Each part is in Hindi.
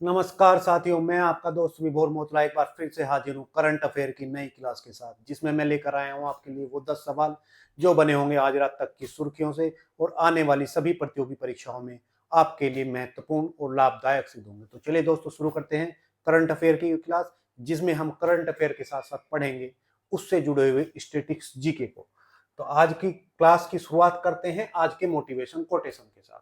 नमस्कार साथियों, मैं आपका दोस्त विभोर मोतला एक बार फिर से हाजिर हूँ करंट अफेयर की नई क्लास के साथ, जिसमें मैं लेकर आया हूँ आपके लिए वो 10 सवाल जो बने होंगे आज रात तक की सुर्खियों से और आने वाली सभी प्रतियोगी परीक्षाओं में आपके लिए महत्वपूर्ण और लाभदायक सिद्ध होंगे। तो चलिए दोस्तों, शुरू करते हैं करंट अफेयर की क्लास, जिसमें हम करंट अफेयर के साथ साथ पढ़ेंगे उससे जुड़े हुए स्टैटिक्स जीके को। तो आज की क्लास की शुरुआत करते हैं आज के मोटिवेशन कोटेशन के साथ।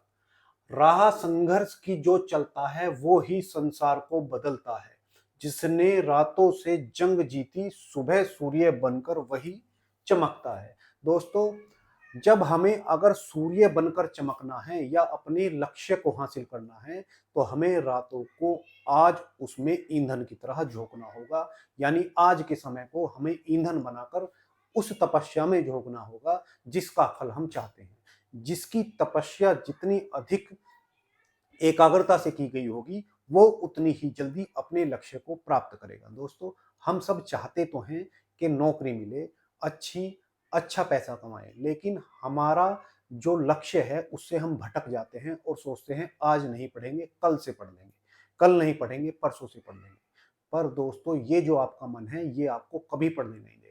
राह संघर्ष की जो चलता है वो ही संसार को बदलता है। जिसने रातों से जंग जीती सुबह सूर्य बनकर वही चमकता है। दोस्तों, जब हमें अगर सूर्य बनकर चमकना है या अपने लक्ष्य को हासिल करना है तो हमें रातों को आज उसमें ईंधन की तरह झोंकना होगा। यानी आज के समय को हमें ईंधन बनाकर उस तपस्या में झोंकना होगा जिसका फल हम चाहते हैं। जिसकी तपस्या जितनी अधिक एकाग्रता से की गई होगी वो उतनी ही जल्दी अपने लक्ष्य को प्राप्त करेगा। दोस्तों, हम सब चाहते तो हैं कि नौकरी मिले, अच्छा पैसा कमाएं, लेकिन हमारा जो लक्ष्य है उससे हम भटक जाते हैं और सोचते हैं आज नहीं पढ़ेंगे, कल से पढ़ लेंगे, कल नहीं पढ़ेंगे, परसों से पढ़ लेंगे। पर दोस्तों, ये जो आपका मन है ये आपको कभी पढ़ने नहीं देगा।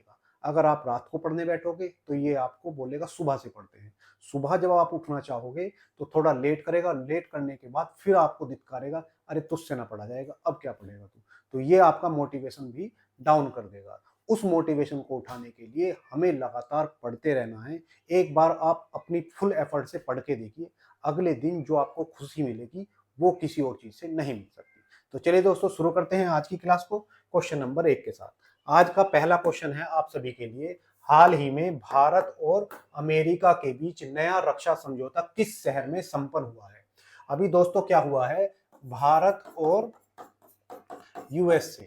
अगर आप रात को पढ़ने बैठोगे तो ये आपको बोलेगा सुबह से पढ़ते हैं। सुबह जब आप उठना चाहोगे तो थोड़ा लेट करेगा, लेट करने के बाद फिर आपको धिक्कारेगा, अरे तुझसे ना पढ़ा जाएगा, अब क्या पढ़ेगा तू। तो ये आपका मोटिवेशन भी डाउन कर देगा। उस मोटिवेशन को उठाने के लिए हमें लगातार पढ़ते रहना है। एक बार आप अपनी फुल एफर्ट से पढ़ के देखिए, अगले दिन जो आपको खुशी मिलेगी वो किसी और चीज से नहीं मिल सकती। तो चलिए दोस्तों, शुरू करते हैं आज की क्लास को क्वेश्चन नंबर 1 के साथ। आज का पहला क्वेश्चन है आप सभी के लिए, हाल ही में भारत और अमेरिका के बीच नया रक्षा समझौता किस शहर में संपन्न हुआ है? अभी दोस्तों क्या हुआ है, भारत और यूएसए,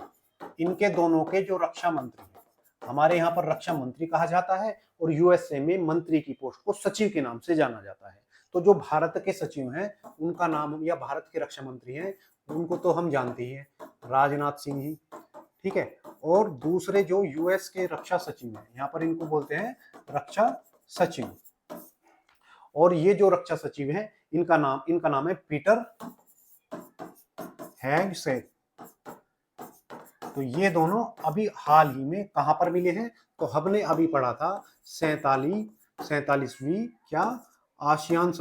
इनके दोनों के जो रक्षा मंत्री हैं, हमारे यहाँ पर रक्षा मंत्री कहा जाता है और यूएसए में मंत्री की पोस्ट को सचिव के नाम से जाना जाता है। तो जो भारत के सचिव हैं उनका नाम, या भारत के रक्षा मंत्री हैं उनको तो हम जानते ही हैं, राजनाथ सिंह ही, ठीक है। और दूसरे जो यूएस के रक्षा सचिव हैं, यहाँ पर इनको बोलते हैं रक्षा सचिव। और ये जो रक्षा सचिव हैं इनका नाम है पीटर हैग्सेट। तो ये दोनों अभी हाल ही में कहां पर मिले हैं? तो हमने अभी पढ़ा था 47वीं क्या आसियान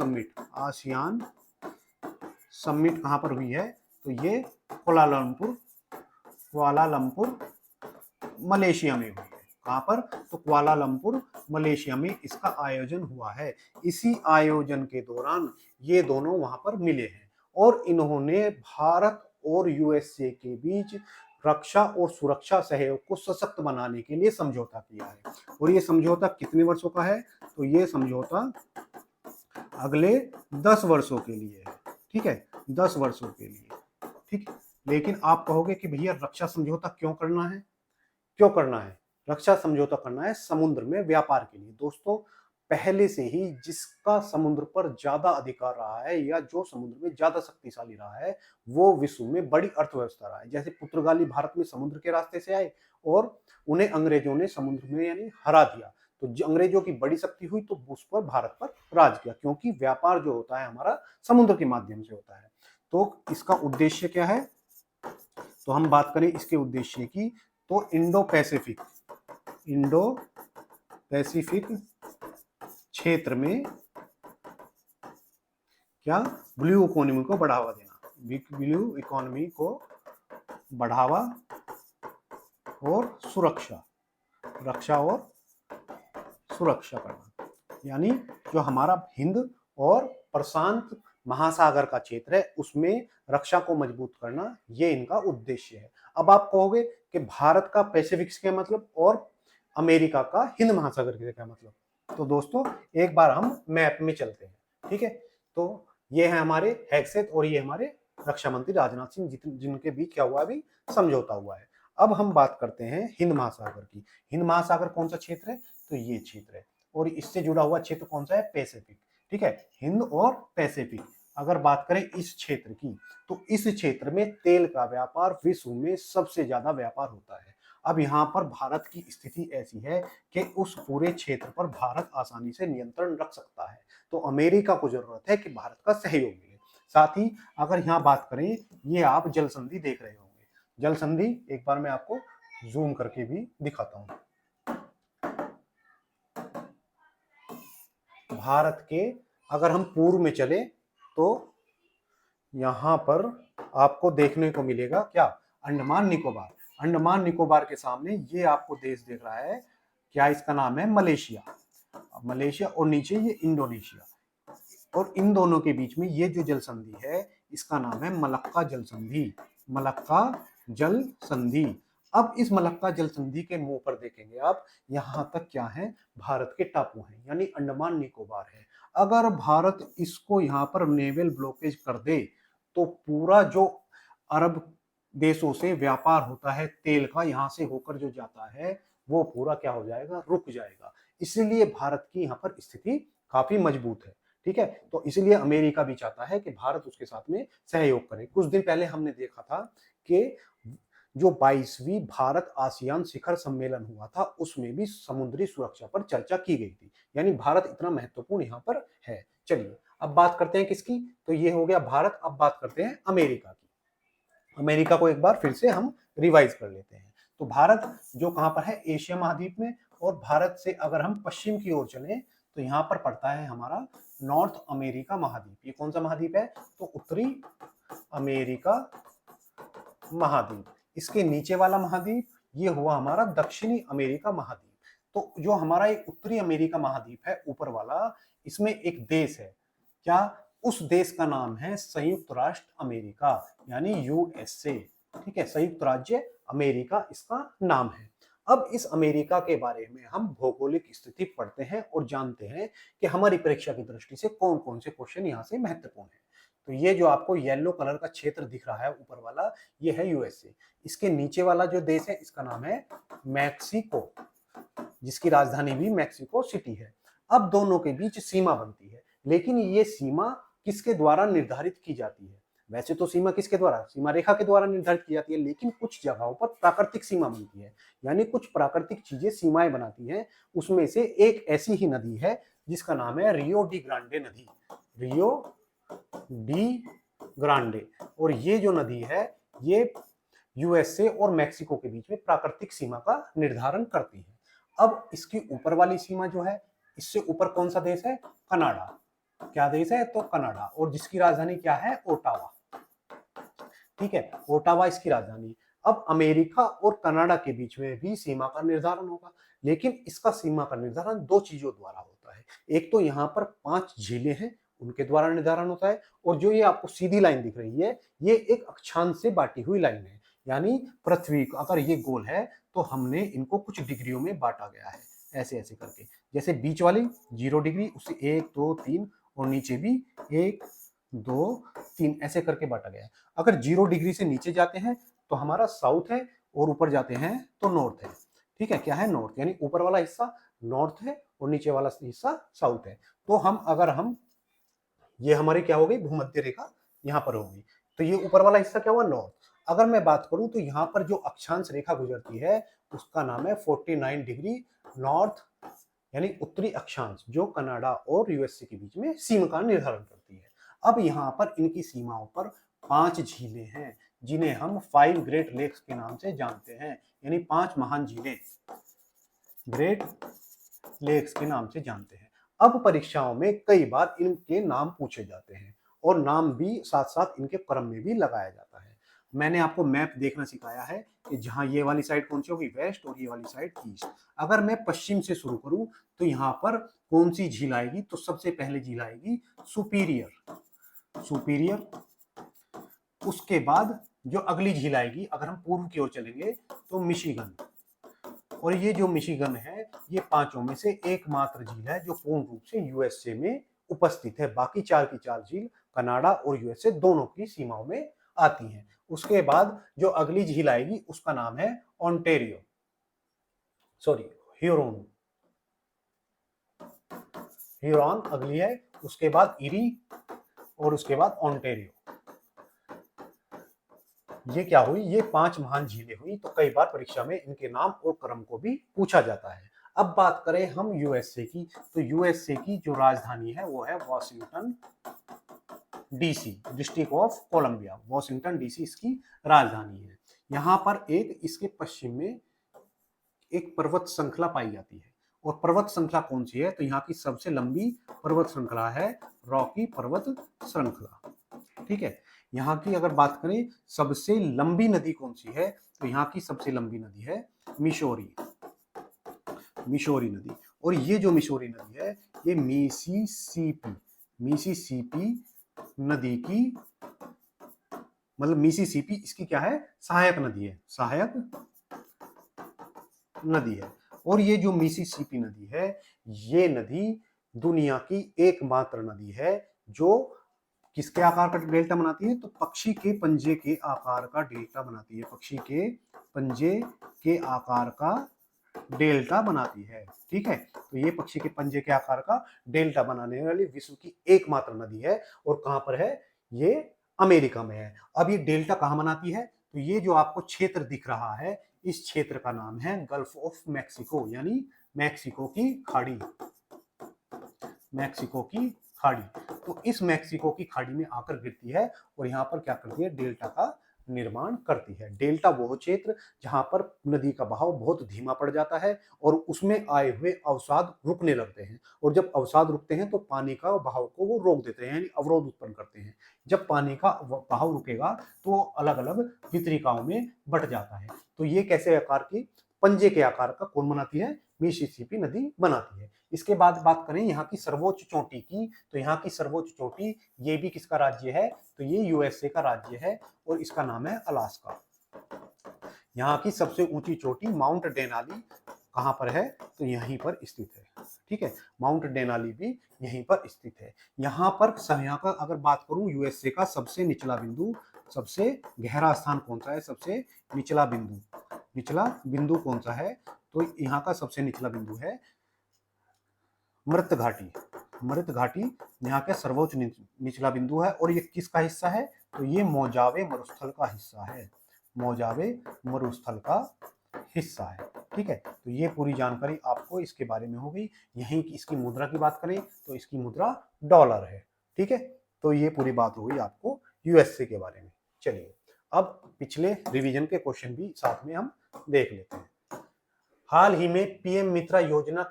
समिट कहां पर हुई है? तो ये कुआलालंपुर मलेशिया में हुई है। कहां पर? तो कुआलालंपुर मलेशिया में इसका आयोजन हुआ है। इसी आयोजन के दौरान ये दोनों वहां पर मिले हैं और इन्होंने भारत और यूएसए के बीच रक्षा और सुरक्षा सहयोग को सशक्त बनाने के लिए समझौता किया है। और ये समझौता कितने वर्षों का है? तो ये समझौता अगले 10 वर्षों के लिए है, ठीक है, 10 वर्षों के लिए, ठीक। लेकिन आप कहोगे कि भैया रक्षा समझौता क्यों करना है? क्यों करना है? रक्षा समझौता करना है समुद्र में व्यापार के लिए। दोस्तों, पहले से ही जिसका समुद्र पर ज्यादा अधिकार रहा है या जो समुद्र में ज्यादा शक्तिशाली रहा है वो विश्व में बड़ी अर्थव्यवस्था रहा है। जैसे पुर्तगाली भारत में समुद्र के रास्ते से आए और उन्हें अंग्रेजों ने समुद्र में यानी हरा दिया, तो अंग्रेजों की बड़ी शक्ति हुई तो उस पर भारत पर राज किया, क्योंकि व्यापार जो होता है हमारा समुद्र के माध्यम से होता है। तो इसका उद्देश्य क्या है? तो हम बात करें इसके उद्देश्य की, तो इंडो पैसिफिक क्षेत्र में क्या ब्लू इकोनॉमी को बढ़ावा देना, ब्लू इकोनॉमी को बढ़ावा और रक्षा और सुरक्षा करना। यानी जो हमारा हिंद और प्रशांत महासागर का क्षेत्र है उसमें रक्षा को मजबूत करना, ये इनका उद्देश्य है। अब आप कहोगे कि भारत का पैसिफिक से क्या मतलब और अमेरिका का हिंद महासागर से क्या मतलब? तो दोस्तों, एक बार हम मैप में चलते हैं, ठीक है। तो ये है हमारे हैग्सेट और ये हमारे रक्षा मंत्री राजनाथ सिंह, जिनके बीच क्या हुआ, अभी समझौता हुआ है। अब हम बात करते हैं हिंद महासागर की। हिंद महासागर कौन सा क्षेत्र है? तो ये क्षेत्र है। और इससे जुड़ा हुआ क्षेत्र कौन सा है? पैसिफिक, ठीक है, हिंद और पैसिफिक। अगर बात करें इस क्षेत्र की, तो इस क्षेत्र में तेल का व्यापार विश्व में सबसे ज्यादा व्यापार होता है। अब यहाँ पर भारत की स्थिति ऐसी है कि उस पूरे क्षेत्र पर भारत आसानी से नियंत्रण रख सकता है। तो अमेरिका को जरूरत है कि भारत का सहयोग मिले। साथ ही अगर यहाँ बात करें, ये आप जल संधि देख रहे होंगे। जल संधि एक बार मैं आपको जूम करके भी दिखाता हूँ। भारत के अगर हम पूर्व में चले तो यहाँ पर आपको देखने को मिलेगा क्या, अंडमान निकोबार। अंडमान निकोबार के सामने ये आपको देश देख रहा है, क्या इसका नाम है, मलेशिया। मलेशिया और नीचे ये इंडोनेशिया, और इन दोनों के बीच में ये जो जल संधि है इसका नाम है मलक्का जल संधि। मलक्का जल संधि। अब इस मलक्का जल संधि के मुंह पर देखेंगे आप, यहाँ तक क्या है, भारत के टापू हैं, यानी अंडमान निकोबार है। अगर भारत इसको यहाँ पर नेवल ब्लॉकेज कर दे तो पूरा जो अरब देशों से व्यापार होता है तेल का, यहाँ से होकर जो जाता है वो पूरा क्या हो जाएगा, रुक जाएगा। इसलिए भारत की यहाँ पर स्थिति काफी मजबूत है। ठीक है, तो इसलिए अमेरिका भी चाहता है कि भारत उसके साथ में सहयोग करे। कुछ दिन पहले हमने देखा था कि जो 22वीं भारत आसियान शिखर सम्मेलन हुआ था उसमें भी समुद्री सुरक्षा पर चर्चा की गई थी, यानी भारत इतना महत्वपूर्ण यहाँ पर है। चलिए अब बात करते हैं किसकी, तो ये हो गया भारत। अब बात करते हैं अमेरिका की। अमेरिका को एक बार फिर से हम रिवाइज कर लेते हैं। तो भारत जो कहां पर है, एशिया महाद्वीप में, और भारत से अगर हम पश्चिम की ओर चलें तो यहाँ पर पड़ता है हमारा नॉर्थ अमेरिका महाद्वीप। ये कौन सा महाद्वीप है, तो उत्तरी अमेरिका महाद्वीप। इसके नीचे वाला महाद्वीप ये हुआ हमारा दक्षिणी अमेरिका महाद्वीप। तो जो हमारा एक उत्तरी अमेरिका महाद्वीप है ऊपर वाला, इसमें एक देश है, क्या, उस देश का नाम है संयुक्त राष्ट्र अमेरिका, यानी यूएसए। ठीक है, संयुक्त राज्य अमेरिका इसका नाम है। अब इस अमेरिका के बारे में हम भौगोलिक स्थिति पढ़ते हैं और जानते हैं कि हमारी परीक्षा की दृष्टि से कौन कौन से क्वेश्चन यहाँ से महत्वपूर्ण है। तो ये जो आपको येलो कलर का क्षेत्र दिख रहा है ऊपर वाला, ये है यूएसए। इसके नीचे वाला जो देश है इसका नाम है मैक्सिको, जिसकी राजधानी भी मैक्सिको सिटी है। अब दोनों के बीच सीमा बनती है, लेकिन ये सीमा किसके द्वारा निर्धारित की जाती है, वैसे तो सीमा किसके द्वारा, सीमा रेखा के द्वारा निर्धारित की जाती है, लेकिन कुछ जगहों पर प्राकृतिक सीमा बनती है, यानी कुछ प्राकृतिक चीजें सीमाएं बनाती हैं। उसमें से एक ऐसी ही नदी है जिसका नाम है रियो डी ग्रांडे नदी। Rio de Grande. और ये जो नदी है ये यूएसए और मैक्सिको के बीच में प्राकृतिक सीमा का निर्धारण करती है। अब इसकी ऊपर वाली सीमा जो है, इससे ऊपर कौन सा देश है, कनाडा। क्या देश है, तो कनाडा, और जिसकी राजधानी क्या है, ओटावा। ठीक है, ओटावा इसकी राजधानी। अब अमेरिका और कनाडा के बीच में भी सीमा का निर्धारण होगा, लेकिन इसका सीमा का निर्धारण दो चीजों द्वारा होता है। एक तो यहाँ पर 5 झीलें हैं, उनके द्वारा निर्धारण होता है, और जो ये आपको सीधी लाइन दिख रही है ये एक अक्षांश से बांटी हुई लाइन है, यानी पृथ्वी को अगर ये गोल है तो हमने इनको कुछ डिग्रियों में बांटा गया है, ऐसे ऐसे करके। जैसे बीच वाली 0 डिग्री, उससे 1 2 3, और नीचे भी 1 2 3 ऐसे करके बांटा गया है। अगर 0 डिग्री से नीचे जाते हैं तो हमारा साउथ है, और ऊपर जाते हैं तो नॉर्थ है। ठीक है, क्या है, नॉर्थ, यानी ऊपर वाला हिस्सा नॉर्थ है और नीचे वाला हिस्सा साउथ है। तो हम ये हमारी क्या हो गई, भूमध्य रेखा यहाँ पर होगी, तो ये ऊपर वाला हिस्सा क्या हुआ, नॉर्थ। अगर मैं बात करूं तो यहाँ पर जो अक्षांश रेखा गुजरती है उसका नाम है 49 डिग्री नॉर्थ, यानी उत्तरी अक्षांश, जो कनाडा और यूएसए के बीच में सीमा का निर्धारण करती है। अब यहाँ पर इनकी सीमाओं पर 5 झीलें हैं जिन्हें हम 5 ग्रेट लेक्स के नाम से जानते हैं, यानी 5 महान झीलें ग्रेट लेक्स के नाम से जानते हैं। अब परीक्षाओं में कई बार इनके नाम पूछे जाते हैं, और नाम भी साथ साथ इनके क्रम में भी लगाया जाता है। मैंने आपको मैप देखना सिखाया है कि जहां ये वाली साइड कौन सी होगी, वेस्ट, और ये वाली साइड ईस्ट। अगर मैं पश्चिम से शुरू करूं तो यहाँ पर कौन सी झील आएगी, तो सबसे पहले झील आएगी सुपीरियर। सुपीरियर, उसके बाद जो अगली झील आएगी, अगर हम पूर्व की ओर चलेंगे तो मिशिगन। और ये जो मिशिगन है ये 5 में से एकमात्र झील है जो पूर्ण रूप से यूएसए में उपस्थित है। बाकी 4 की 4 झील कनाडा और यूएसए दोनों की सीमाओं में आती हैं। उसके बाद जो अगली झील आएगी उसका नाम है ओंटेरियो, सॉरी ह्यूरोन। ह्यूरोन अगली है, उसके बाद इरी, और उसके बाद ओंटेरियो। ये क्या हुई, ये 5 महान झीलें हुई। तो कई बार परीक्षा में इनके नाम और क्रम को भी पूछा जाता है। अब बात करें हम यूएसए की, तो यूएसए की जो राजधानी है वो है Washington DC, district of Columbia, Washington DC इसकी राजधानी है। यहाँ पर एक इसके पश्चिम में एक पर्वत श्रृंखला पाई जाती है, और पर्वत श्रृंखला कौन सी है, तो यहाँ की सबसे लंबी पर्वत श्रृंखला है रॉकी पर्वत श्रृंखला। ठीक है, यहाँ की अगर बात करें सबसे लंबी नदी कौन सी है, तो यहाँ की सबसे लंबी नदी है मिशोरी, मिशोरी नदी। और ये जो मिशोरी नदी है ये मिसिसिपी, मिसिसिपी नदी की, मतलब मिसिसिपी इसकी क्या है, सहायक नदी है, सहायक नदी है। और ये जो मिसिसिपी नदी है, ये नदी दुनिया की एकमात्र नदी है जो किसके आकार का डेल्टा बनाती है, तो पक्षी के पंजे के आकार का डेल्टा बनाती है, पक्षी के पंजे के आकार का डेल्टा बनाती है। ठीक है, तो ये पक्षी के पंजे के आकार का डेल्टा बनाने वाली विश्व की एकमात्र नदी है। और कहां पर है, ये अमेरिका में है। अब ये डेल्टा कहां बनाती है, तो ये जो आपको क्षेत्र दिख रहा है, इस क्षेत्र का नाम है गल्फ ऑफ मैक्सिको, यानी मैक्सिको की खाड़ी, मैक्सिको की खाड़ी। तो इस मैक्सिको की खाड़ी में आकर गिरती है और यहाँ पर क्या करती है, डेल्टा का निर्माण करती है। डेल्टा वो क्षेत्र जहां पर नदी का बहाव बहुत धीमा पड़ जाता है और उसमें आए हुए अवसाद रुकने लगते हैं, और जब अवसाद रुकते हैं तो पानी का बहाव को वो रोक देते हैं, यानी अवरोध उत्पन्न करते हैं। जब पानी का बहाव रुकेगा तो अलग अलग वितरिकाओं में बट जाता है। तो ये कैसे आकार की, पंजे के आकार का कौन बनाती है, मिसिसिपी नदी बनाती है। इसके बाद बात करें यहाँ की सर्वोच्च चोटी की, तो यहाँ की सर्वोच्च चोटी ये भी किसका राज्य है, तो ये यूएसए का राज्य है और इसका नाम है अलास्का। यहाँ की सबसे ऊंची चोटी माउंट डेनाली कहां पर है, तो यहीं पर स्थित है। ठीक है, माउंट डेनाली भी यहीं पर स्थित है। यहाँ पर यहाँ का अगर बात करूं, यूएसए का सबसे निचला बिंदु, सबसे गहरा स्थान कौन सा है, सबसे निचला बिंदु, निचला बिंदु कौन सा है, तो यहाँ का सबसे निचला बिंदु है मृत घाटी, मृत घाटी यहाँ का सर्वोच्च निचला बिंदु है। और ये किसका हिस्सा है, तो ये मोजावे मरुस्थल का हिस्सा है, मोजावे मरुस्थल का हिस्सा है। ठीक है, तो ये पूरी जानकारी आपको इसके बारे में हो गई। यहीं की इसकी मुद्रा की बात करें तो इसकी मुद्रा डॉलर है। ठीक है, तो ये पूरी बात हो गई आपको यूएसए के बारे में। चलिए अब पिछले रिवीजन के क्वेश्चन भी साथ में हम देख लेते हैं। हाल ही में पीएम मित्रा योजना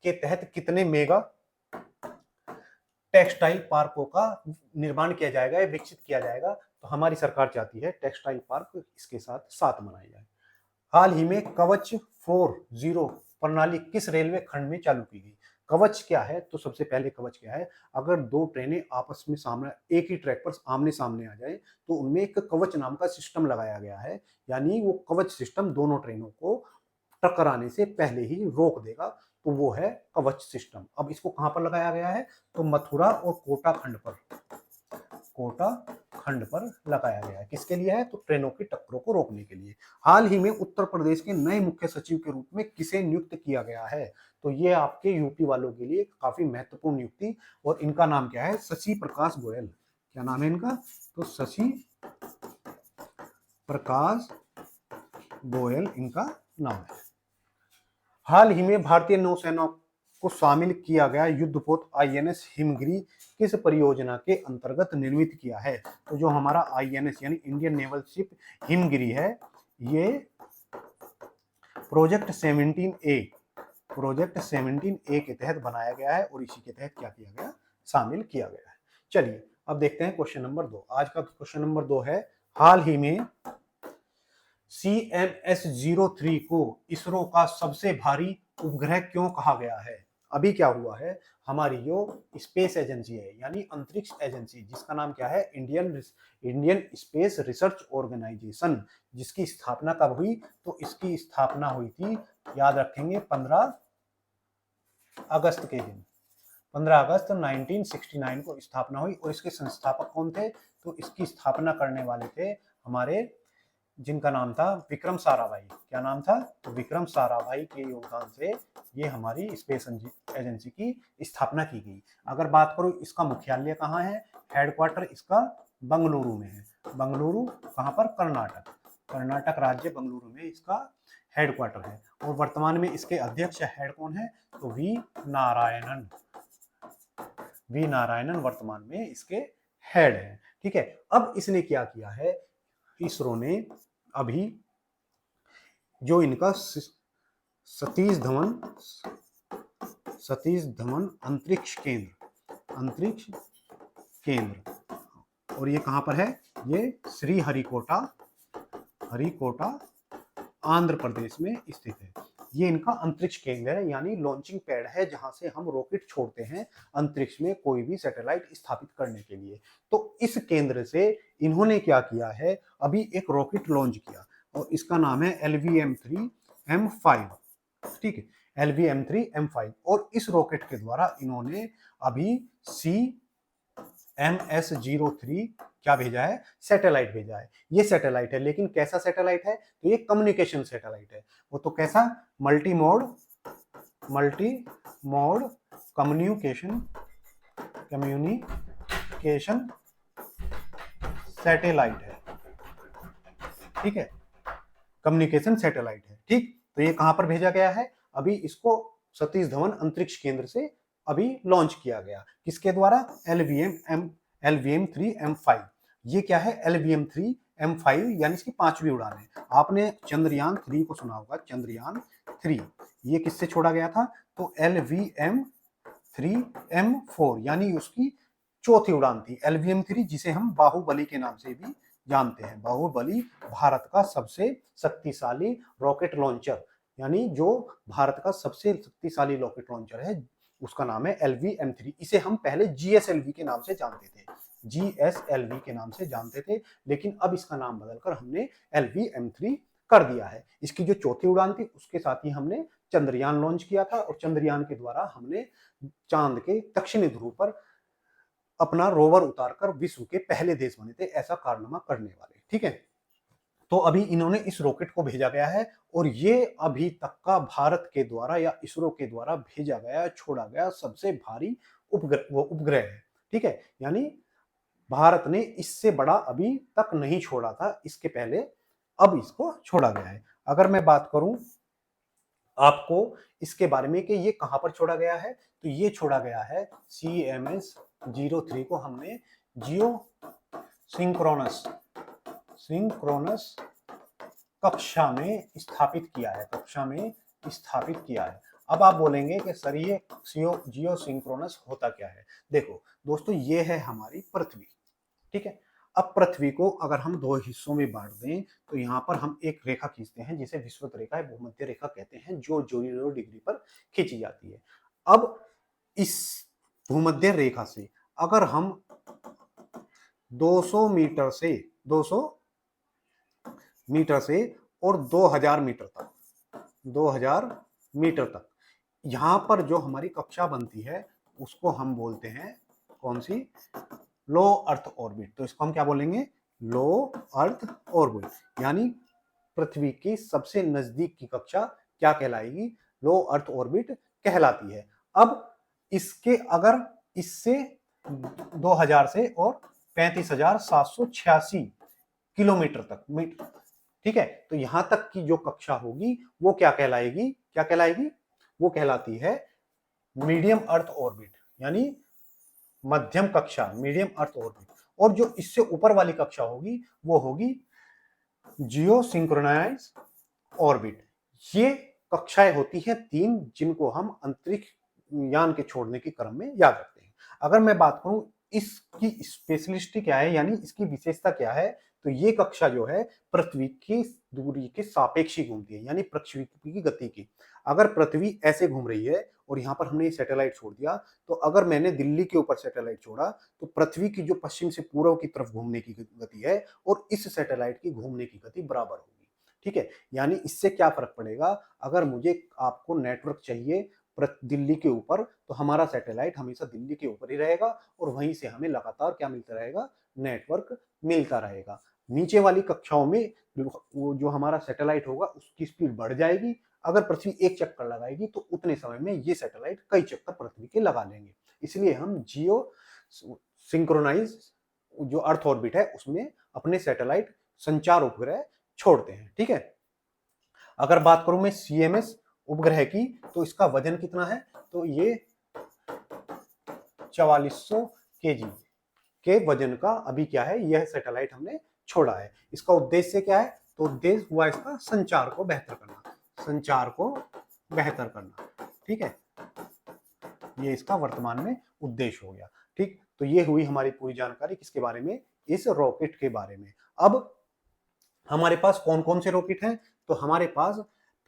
के तहत कितने मेगा टेक्सटाइल पार्कों का निर्माण किया जाएगा या विकसित किया जाएगा, तो हमारी सरकार चाहती है टेक्सटाइल पार्क इसके साथ 7 बनाए जाए। हाल ही में कवच 40 प्रणाली किस रेलवे खंड में चालू की गई। कवच क्या है, तो सबसे पहले कवच क्या है, अगर दो ट्रेनें आपस में सामने एक ही ट्रैक पर आमने सामने आ जाए तो उनमें एक कवच नाम का सिस्टम लगाया गया है, यानी वो कवच सिस्टम दोनों ट्रेनों को टकराने से पहले ही रोक देगा, तो वो है कवच सिस्टम। अब इसको कहां पर लगाया गया है, तो मथुरा और कोटा खंड पर, कोटा खंड पर लगाया गया है। किसके लिए है, तो ट्रेनों की टक्करों को रोकने के लिए। हाल ही में उत्तर प्रदेश के नए मुख्य सचिव के रूप में किसे नियुक्त किया गया है, तो ये आपके यूपी वालों के लिए काफी महत्वपूर्ण नियुक्ति, और इनका नाम क्या है, शशि प्रकाश गोयल। क्या नाम है इनका, तो शशि प्रकाश गोयल इनका नाम है। हाल ही में भारतीय नौसेना को शामिल किया गया युद्धपोत आईएनएस हिमगिरी किस परियोजना के अंतर्गत निर्मित किया है, तो जो हमारा आईएनएस यानी इंडियन नेवल शिप हिमगिरी है, ये प्रोजेक्ट 17A, प्रोजेक्ट 17A के तहत बनाया गया है और इसी के तहत क्या किया गया, शामिल किया गया है। चलिए अब देखते हैं क्वेश्चन नंबर 2। आज का क्वेश्चन नंबर 2 है, हाल ही में CMS-03 को इसरो का सबसे भारी उपग्रह क्यों कहा गया है। अभी क्या हुआ है, हमारी जो स्पेस एजेंसी है यानी अंतरिक्ष एजेंसी, जिसका नाम क्या है, इंडियन स्पेस रिसर्च ऑर्गेनाइजेशन, जिसकी स्थापना कब हुई, तो इसकी स्थापना हुई थी, याद रखेंगे 15 अगस्त के दिन, 15 अगस्त 1969 को स्थापना हुई। और इसके संस्थापक कौन थे, तो इसकी स्थापना करने वाले थे हमारे, जिनका नाम था विक्रम साराभाई। क्या नाम था, तो विक्रम साराभाई के योगदान से ये हमारी स्पेस एजेंसी की स्थापना की गई। अगर बात करूं इसका मुख्यालय कहाँ है, हेडक्वार्टर इसका बंगलुरु में है। बंगलुरु कहाँ पर, कर्नाटक, कर्नाटक राज्य बंगलुरु में इसका हेडक्वार्टर है। और वर्तमान में इसके अध्यक्ष हेड कौन है, तो वी नारायणन, वी नारायणन वर्तमान में इसके हेड है, ठीक है। अब इसने क्या किया है, इसरो ने अभी जो इनका सतीश धवन अंतरिक्ष केंद्र, और ये कहां पर है, ये श्री हरिकोटा आंध्र प्रदेश में स्थित है। ये इनका अंतरिक्ष केंद्र है, यानी लॉन्चिंग पैड है, जहां से हम रॉकेट छोड़ते हैं अंतरिक्ष में कोई भी सैटेलाइट स्थापित करने के लिए। तो इस केंद्र से इन्होंने क्या किया है, अभी एक रॉकेट लॉन्च किया और इसका नाम है LVM-3M5, ठीक है, LVM-3M5। और इस रॉकेट के द्वारा इन्होंने अभी CMS-03 क्या भेजा है, सैटेलाइट भेजा है। ये सैटेलाइट है, लेकिन कैसा सैटेलाइट है, तो ये कम्युनिकेशन सैटेलाइट है। वो तो कैसा, मल्टी मोड कम्युनिकेशन सैटेलाइट है, ठीक है, कम्युनिकेशन सैटेलाइट है, ठीक। तो ये कहां पर भेजा गया है, अभी इसको सतीश धवन अंतरिक्ष केंद्र से अभी लॉन्च किया गया, किसके द्वारा, LVM-3M5। ये क्या है, LVM-3M5 यानी इसकी 5वीं उड़ान है। आपने चंद्रयान 3 को सुना होगा, चंद्रयान 3 ये किससे छोड़ा गया था, तो LVM-3M4 यानी उसकी 4थी उड़ान थी। LVM-3 जिसे हम बाहुबली के नाम से भी जानते हैं, बाहुबली भारत का सबसे शक्तिशाली रॉकेट लॉन्चर, यानी जो भारत का सबसे शक्तिशाली रॉकेट लॉन्चर है, उसका नाम है LVM-3। इसे हम पहले GSLV के नाम से जानते थे, GSLV के नाम से जानते थे, लेकिन अब इसका नाम बदलकर हमने LVM-3 कर दिया है। इसकी जो 4थी उड़ान थी उसके साथ ही हमने चंद्रयान लॉन्च किया था, और चंद्रयान के द्वारा हमने चांद के दक्षिणी ध्रुव पर अपना रोवर उतारकर विश्व के पहले देश बने थे ऐसा कारनामा करने वाले, ठीक है। तो अभी इन्होंने इस रॉकेट को भेजा गया है, और ये अभी तक का भारत के द्वारा या इसरो के द्वारा भेजा गया, छोड़ा गया सबसे भारी उपग्रह है, ठीक है। यानी भारत ने इससे बड़ा अभी तक नहीं छोड़ा था इसके पहले, अब इसको छोड़ा गया है। अगर मैं बात करूं आपको इसके बारे में कि ये कहां पर छोड़ा गया है, तो ये छोड़ा गया है CMS-03 को हमने जियो सिंक्रोनस कक्षा में स्थापित किया है। अब आप बोलेंगे कि सर ये जियो सिंक्रोनस होता क्या है। देखो दोस्तों, ये है हमारी पृथ्वी, ठीक है। अब पृथ्वी को अगर हम 2 हिस्सों में बांट दें, तो यहाँ पर हम एक रेखा खींचते हैं जिसे विषुवत रेखा या भूमध्य रेखा कहते हैं, जो 0 डिग्री पर खींची जाती है। अब इस भूमध्य रेखा से अगर हम 200 मीटर से और 2000 मीटर तक यहां पर जो हमारी कक्षा बनती है, उसको हम बोलते हैं कौन सी, लो अर्थ ऑर्बिट। तो इसको हम क्या बोलेंगे, लो अर्थ ऑर्बिट, यानी पृथ्वी की सबसे नजदीक की कक्षा क्या कहलाएगी, लो अर्थ ऑर्बिट कहलाती है। अब इसके अगर इससे 2000 से और 35,786 किलोमीटर तक, ठीक है, तो यहां तक की जो कक्षा होगी वो क्या कहलाएगी, वो कहलाती है मीडियम अर्थ ऑर्बिट, यानी मध्यम कक्षा, मीडियम अर्थ ऑर्बिट। और जो इससे ऊपर वाली कक्षा होगी वो होगी जियो सिंक्रोनाइज ऑर्बिट। ये कक्षाएं होती हैं 3, जिनको हम अंतरिक्ष यान के छोड़ने के क्रम में याद रखते हैं। अगर मैं बात करूं इसकी स्पेशलिस्टी क्या है, यानी इसकी विशेषता क्या है, तो ये कक्षा जो है पृथ्वी की दूरी के सापेक्षी घूमती है, यानी पृथ्वी की गति की। अगर पृथ्वी ऐसे घूम रही है और यहाँ पर हमने सैटेलाइट छोड़ दिया, तो अगर मैंने दिल्ली के ऊपर सैटेलाइट छोड़ा, तो पृथ्वी की जो पश्चिम से पूर्व की तरफ घूमने की गति है और इस सैटेलाइट की घूमने की गति बराबर होगी, ठीक है। यानी इससे क्या फर्क पड़ेगा, अगर मुझे आपको नेटवर्क चाहिए दिल्ली के ऊपर, तो हमारा सैटेलाइट हमेशा दिल्ली के ऊपर ही रहेगा और वहीं से हमें लगातार क्या मिलता रहेगा, नेटवर्क मिलता रहेगा। नीचे वाली कक्षाओं में वो जो हमारा सैटेलाइट होगा उसकी स्पीड बढ़ जाएगी। अगर पृथ्वी एक चक्कर लगाएगी तो उतने समय में ये सैटेलाइट कई चक्कर पृथ्वी के लगा लेंगे। इसलिए हम जियो सिंक्रोनाइज जो अर्थ ऑर्बिट है उसमें अपने सैटेलाइट संचार उपग्रह छोड़ते हैं, ठीक है। अगर बात करूं मैं CMS उपग्रह की, तो इसका वजन कितना है, तो ये 4400 kg के वजन का अभी क्या है, यह सैटेलाइट हमने छोड़ा है। इसका उद्देश्य क्या है, तो उद्देश्य हुआ इसका संचार को बेहतर करना, संचार को बेहतर करना। ठीक है, ये इसका वर्तमान में उद्देश्य हो गया। ठीक, तो ये हुई हमारी पूरी जानकारी किसके बारे में, इस रॉकेट के बारे में। अब हमारे पास कौन कौन से रॉकेट हैं, तो हमारे पास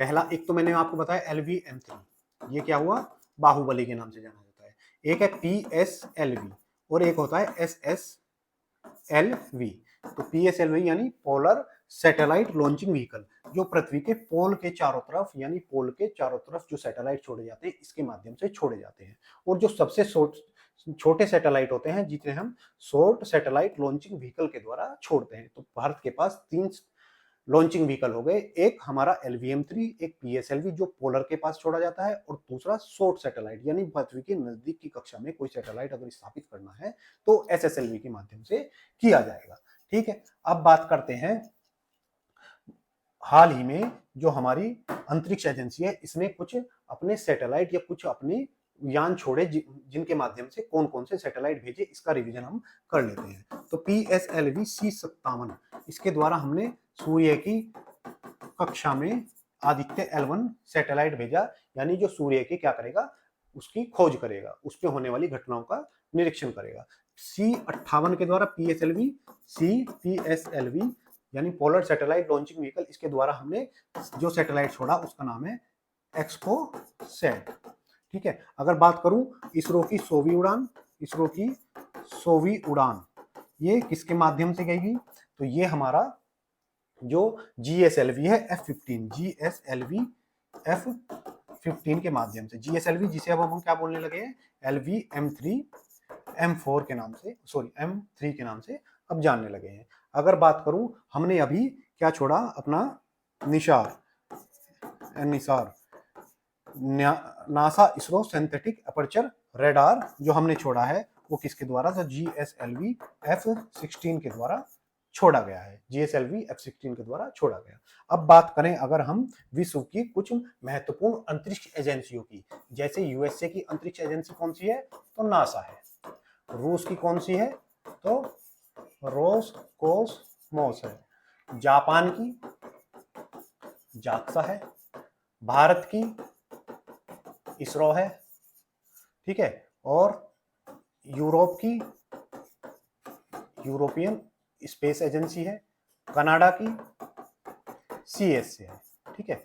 पहला एक तो मैंने आपको बताया LV-M3, ये क्या हुआ, बाहुबली के नाम से जाना जाता है। एक है PSLV और एक होता है SSLV। तो PSLV यानी पोलर सैटेलाइट लॉन्चिंग व्हीकल, जो पृथ्वी के पोल के चारों तरफ यानी पोल के चारों तरफ जो सैटेलाइट छोड़े जाते हैं इसके माध्यम से छोड़े जाते हैं। और जो सबसे छोटे सैटेलाइट होते हैं जिन्हें हम शॉर्ट सैटेलाइट लॉन्चिंग व्हीकल के द्वारा छोड़ते हैं। तो भारत के पास 3 लॉन्चिंग व्हीकल हो गए, एक हमारा LV-M3, एक PSLV जो पोलर के पास छोड़ा जाता है, और दूसरा शॉर्ट सैटेलाइट यानी पृथ्वी के नजदीक की कक्षा में कोई सैटेलाइट अगर स्थापित करना है तो SSLV के माध्यम से किया जाएगा। ठीक है, अब बात करते हैं हाल ही में जो हमारी अंतरिक्ष एजेंसी है इसने कुछ अपने सैटेलाइट या कुछ अपने यान छोड़े जिनके माध्यम से कौन कौन से सैटेलाइट भेजे, इसका रिवीजन हम कर लेते हैं। तो PSLV C57, इसके द्वारा हमने सूर्य की कक्षा में आदित्य L1 सैटेलाइट भेजा, यानी जो सूर्य की क्या करेगा, उसकी खोज करेगा, उस पर होने वाली घटनाओं का निरीक्षण करेगा। C58 के द्वारा PSLV यानी पोलर सैटेलाइट लॉन्चिंग व्हीकल, इसके द्वारा हमने जो सैटेलाइट छोड़ा उसका नाम है एक्सपोसैट। ठीक है, अगर बात करूं इसरो की 100वीं उड़ान, इसरो की 100वीं उड़ान ये किसके माध्यम से गई, तो ये हमारा जो GSLV है F-15, GSLV F-15 के माध्यम से, GSLV जिसे अब हम क्या बोलने लगे हैं, LV-M3 M4 के नाम से, सॉरी M3 के नाम से अब जानने लगे हैं। अगर बात करूं हमने अभी क्या छोड़ा, अपना Nisar NASA ISRO synthetic aperture radar जो हमने छोड़ा है वो किसके द्वारा, तो GSLV F-16 के द्वारा छोड़ा गया है, GSLV F-16 के द्वारा छोड़ा गया। अब बात करें अगर हम विश्व की कुछ महत्वपूर्ण अंतरिक्ष एजेंसियों की, जैसे USA की अंतरिक्ष एजेंसी कौन सी है, तो नासा है। रूस की कौन सी है, तो रोसकोसमोस है। जापान की जाक्सा है। भारत की इसरो है। ठीक है, और यूरोप की यूरोपियन स्पेस एजेंसी है। कनाडा की CSA है। ठीक है,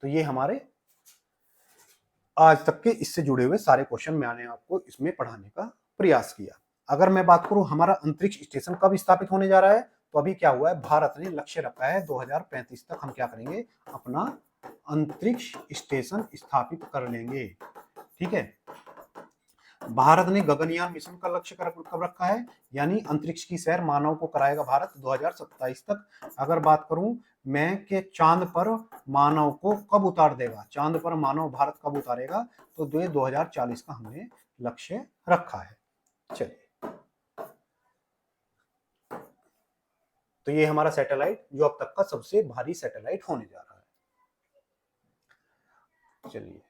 तो ये हमारे आज तक के इससे जुड़े हुए सारे क्वेश्चन मैंने आपको इसमें पढ़ाने का प्रयास किया। अगर मैं बात करूं हमारा अंतरिक्ष स्टेशन कब स्थापित होने जा रहा है, तो अभी क्या हुआ है, भारत ने लक्ष्य रखा है 2035 तक हम क्या करेंगे, अपना अंतरिक्ष स्टेशन स्थापित कर लेंगे। ठीक है, भारत ने गगनयान मिशन का लक्ष्य कब रखा है, यानी अंतरिक्ष की सैर मानव को कराएगा भारत 2027 तक। अगर बात करूं मैं कि चांद पर मानव को कब उतार देगा, चांद पर मानव भारत कब उतारेगा, तो 2040 का हमने लक्ष्य रखा है। चलिए, तो ये हमारा सैटेलाइट जो अब तक का सबसे भारी सैटेलाइट होने जा रहा है। चलिए,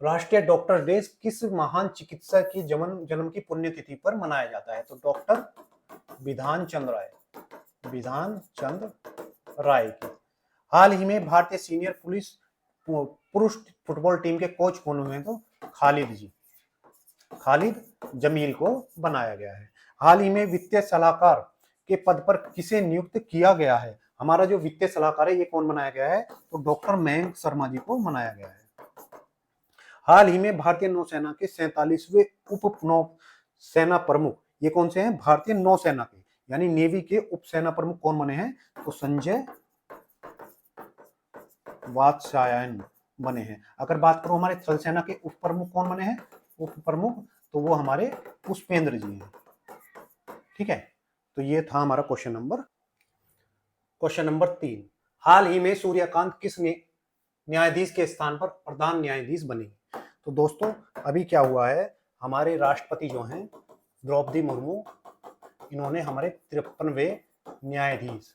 राष्ट्रीय डॉक्टर डे किस महान चिकित्सक की जन्म की पुण्यतिथि पर मनाया जाता है, तो डॉक्टर विधान चंद्र राय की। हाल ही में भारतीय सीनियर पुरुष फुटबॉल टीम के कोच कौन हुए, तो खालिद जमील को बनाया गया है। हाल ही में वित्तीय सलाहकार के पद पर किसे नियुक्त किया गया है, हमारा जो वित्तीय सलाहकार है ये कौन बनाया गया है, तो डॉक्टर मयंक शर्मा जी को बनाया गया है। हाल ही में भारतीय नौसेना के 47वें उप नौसेना प्रमुख ये कौन से हैं, भारतीय नौसेना के यानी नेवी के उप सेना प्रमुख कौन बने हैं, तो संजय वात्स्यायन बने हैं। अगर बात करो हमारे थल सेना के उप प्रमुख कौन बने हैं, उप प्रमुख, तो वो हमारे पुष्पेंद्र जी हैं। ठीक है, तो ये था हमारा क्वेश्चन नंबर 3। हाल ही में सूर्यकांत किस न्यायाधीश के स्थान पर प्रधान न्यायाधीश बने, तो दोस्तों अभी क्या हुआ है, हमारे राष्ट्रपति जो हैं द्रौपदी मुर्मू, इन्होंने हमारे 53वें न्यायाधीश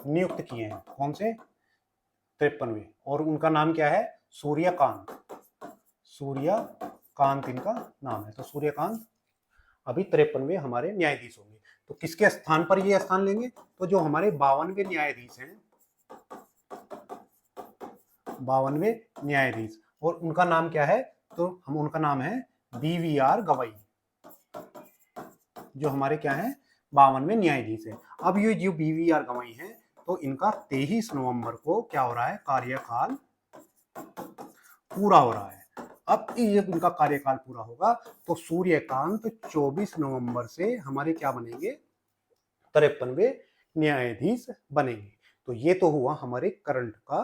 नियुक्त किए हैं। कौन से, 53वें, और उनका नाम क्या है, सूर्यकांत इनका नाम है। तो सूर्यकांत अभी 53वें हमारे न्यायाधीश होंगे। तो किसके स्थान पर ये स्थान लेंगे? तो जो हमारे 52वें न्यायाधीश हैं, 52वें न्यायाधीश, और उनका नाम क्या है? तो हम उनका नाम है BVR गवई, जो हमारे क्या है 52वें न्यायाधीश है। अब ये जो BVR गवई है, तो इनका 23 नवंबर को क्या हो रहा है? कार्यकाल पूरा हो रहा है। अब जब इनका कार्यकाल पूरा होगा तो सूर्यकांत 24 नवंबर से हमारे क्या बनेंगे? 53वें न्यायाधीश बनेंगे। तो ये तो हुआ हमारे करंट का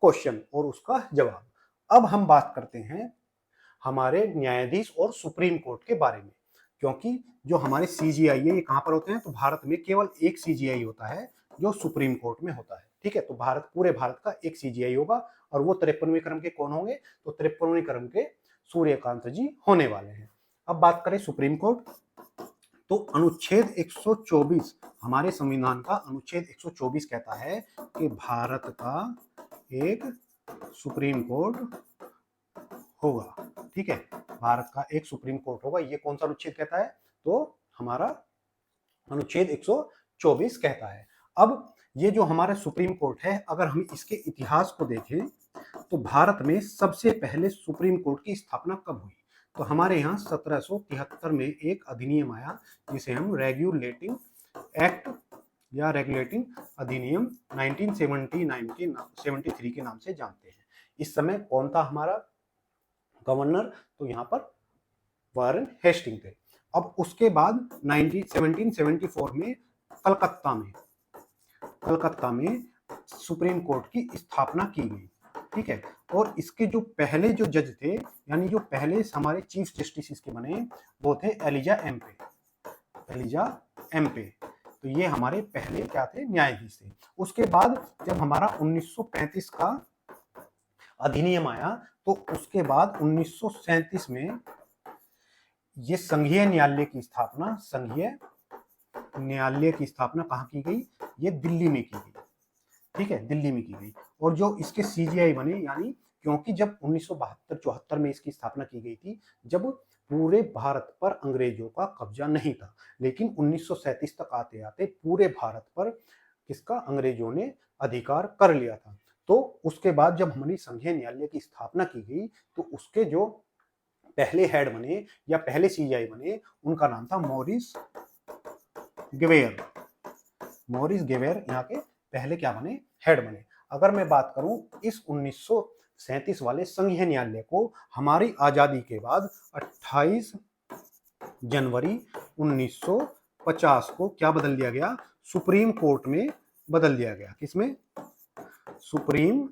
क्वेश्चन और उसका जवाब। अब हम बात करते हैं हमारे न्यायाधीश और सुप्रीम कोर्ट के बारे में, क्योंकि जो हमारे CGI है ये कहां पर होते हैं? तो भारत में केवल एक CGI होता है जो सुप्रीम कोर्ट में होता है। ठीक है, तो पूरे भारत का एक CGI होगा और वो 53वें क्रम के कौन होंगे? तो 53वें क्रम के सूर्यकांत जी होने वाले हैं। अब बात करें सुप्रीम कोर्ट, तो अनुच्छेद 124 हमारे संविधान का अनुच्छेद 124 कहता है कि भारत का एक सुप्रीम कोर्ट होगा। ठीक है, भारत का एक सुप्रीम कोर्ट होगा। ये कौन सा अनुच्छेद कहता है? तो हमारा अनुच्छेद 124 कहता है। अब ये जो हमारा सुप्रीम कोर्ट है, अगर हम इसके इतिहास को देखें तो भारत में सबसे पहले सुप्रीम कोर्ट की स्थापना कब हुई? तो हमारे यहाँ 1773 में एक अधिनियम आया जिसे हम रेगुलेटिंग एक्ट या रेगुलेटिंग अधिनियम 1973 के नाम से जानते हैं। इस समय कौन था हमारा गवर्नर? तो यहाँ पर वारेन हेस्टिंग थे। अब उसके बाद 1774 में कलकत्ता में सुप्रीम कोर्ट की स्थापना की गई। ठीक है, और इसके जो पहले जो जज थे, यानी जो पहले हमारे चीफ जस्टिस इसके बने, वो थे एलिजा एम्पे। तो ये हमारे पहले क्या थे? न्यायाधीश थे। उसके बाद जब हमारा 1935 का अधिनियम आया, तो उसके बाद 1937 में ये संघीय न्यायालय की स्थापना कहाँ की गई? ये दिल्ली में की गई। ठीक है, दिल्ली में की गई। और जो इसके CGI बने, यानी क्योंकि जब 1972-74 में इसकी स्थापना की गई थी, जब पूरे भारत पर अंग्रेजों का कब्जा नहीं था, लेकिन 1937 तक आते आते पूरे भारत पर किसका? अंग्रेजों ने अधिकार कर लिया था। तो उसके बाद जब हमारी संघीय न्यायालय की स्थापना की गई, तो उसके जो पहले हेड बने या पहले CGI बने, उनका नाम था मॉरिस गेवेर यहाँ के पहले क्या बने? हेड बने। अगर मैं बात करूं इस 1937 वाले संघीय न्यायालय को हमारी आजादी के बाद 28 जनवरी 1950 को क्या बदल दिया गया? सुप्रीम कोर्ट में बदल दिया गया। किसमें? सुप्रीम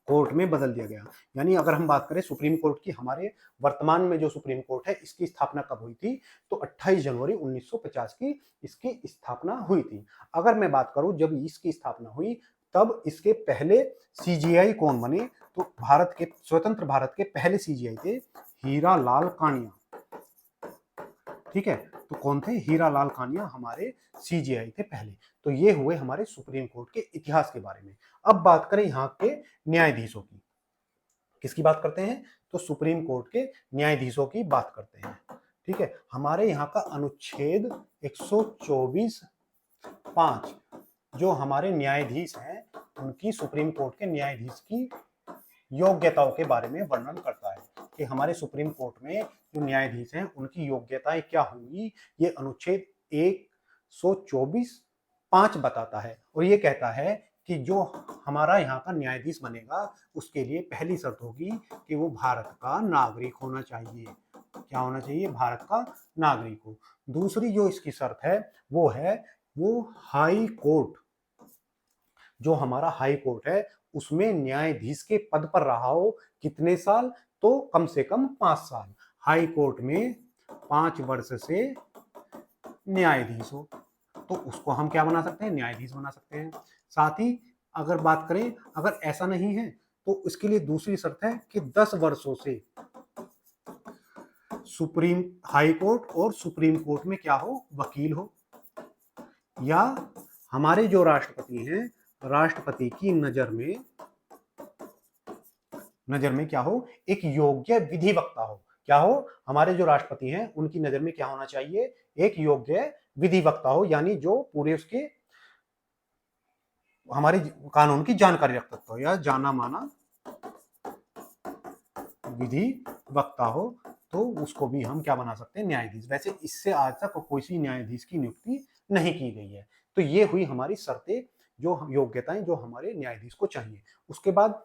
कोर्ट में बदल दिया गया। यानी अगर हम बात करें सुप्रीम कोर्ट की, हमारे वर्तमान में जो सुप्रीम कोर्ट है, इसकी स्थापना कब हुई थी? तो 28 जनवरी 1950 की इसकी स्थापना हुई थी। अगर मैं बात करूं जब इसकी स्थापना हुई, तब इसके पहले CGI कौन बने? तो स्वतंत्र भारत के पहले CGI थे हीरालाल कानिया। ठीक है, तो कौन थे? हीरालाल कानिया हमारे CGI थे पहले। तो ये हुए हमारे सुप्रीम कोर्ट के इतिहास के बारे में। अब बात करें यहाँ के न्यायाधीशों की। किसकी बात करते हैं? तो सुप्रीम कोर्ट के न्यायाधीशों की बात करते हैं। ठीक है, हमारे यहाँ का अनुच्छेद 124(5) जो हमारे न्यायाधीश हैं, उनकी सुप्रीम कोर्ट के न्यायाधीश की योग्यताओं के बारे में वर्णन करता है कि हमारे सुप्रीम कोर्ट में जो न्यायाधीश हैं उनकी योग्यताएं क्या होंगी। ये अनुच्छेद 124(5) बताता है और ये कहता है कि जो हमारा यहाँ का न्यायाधीश बनेगा, उसके लिए पहली शर्त होगी कि वो भारत का नागरिक होना चाहिए। क्या होना चाहिए? भारत का नागरिक हो। दूसरी जो इसकी शर्त है वो हाई कोर्ट, जो हमारा हाई कोर्ट है उसमें न्यायाधीश के पद पर रहा हो। कितने साल? तो कम से कम 5 साल। हाई कोर्ट में 5 वर्ष से न्यायाधीश हो, तो उसको हम क्या बना सकते हैं? न्यायाधीश बना सकते हैं। साथ ही अगर बात करें, अगर ऐसा नहीं है तो इसके लिए दूसरी शर्त है कि 10 वर्षों से सुप्रीम हाई कोर्ट और सुप्रीम कोर्ट में क्या हो? वकील हो। या हमारे जो राष्ट्रपति हैं, राष्ट्रपति की नजर में क्या हो, एक योग्य विधिवक्ता हो। क्या हो, हमारे जो राष्ट्रपति हैं उनकी नजर में क्या होना चाहिए, एक योग्य विधिवक्ता हो, यानी जो पूरे उसके हमारे कानून की जानकारी रख सकता हो या जाना माना विधि वक्ता हो, तो उसको भी हम क्या बना सकते हैं, न्यायाधीश। वैसे इससे आज तक कोई सी न्यायाधीश की नियुक्ति नहीं की गई है। तो ये हुई हमारी शर्तें, जो योग्यताएं जो हमारे न्यायाधीश को चाहिए। उसके बाद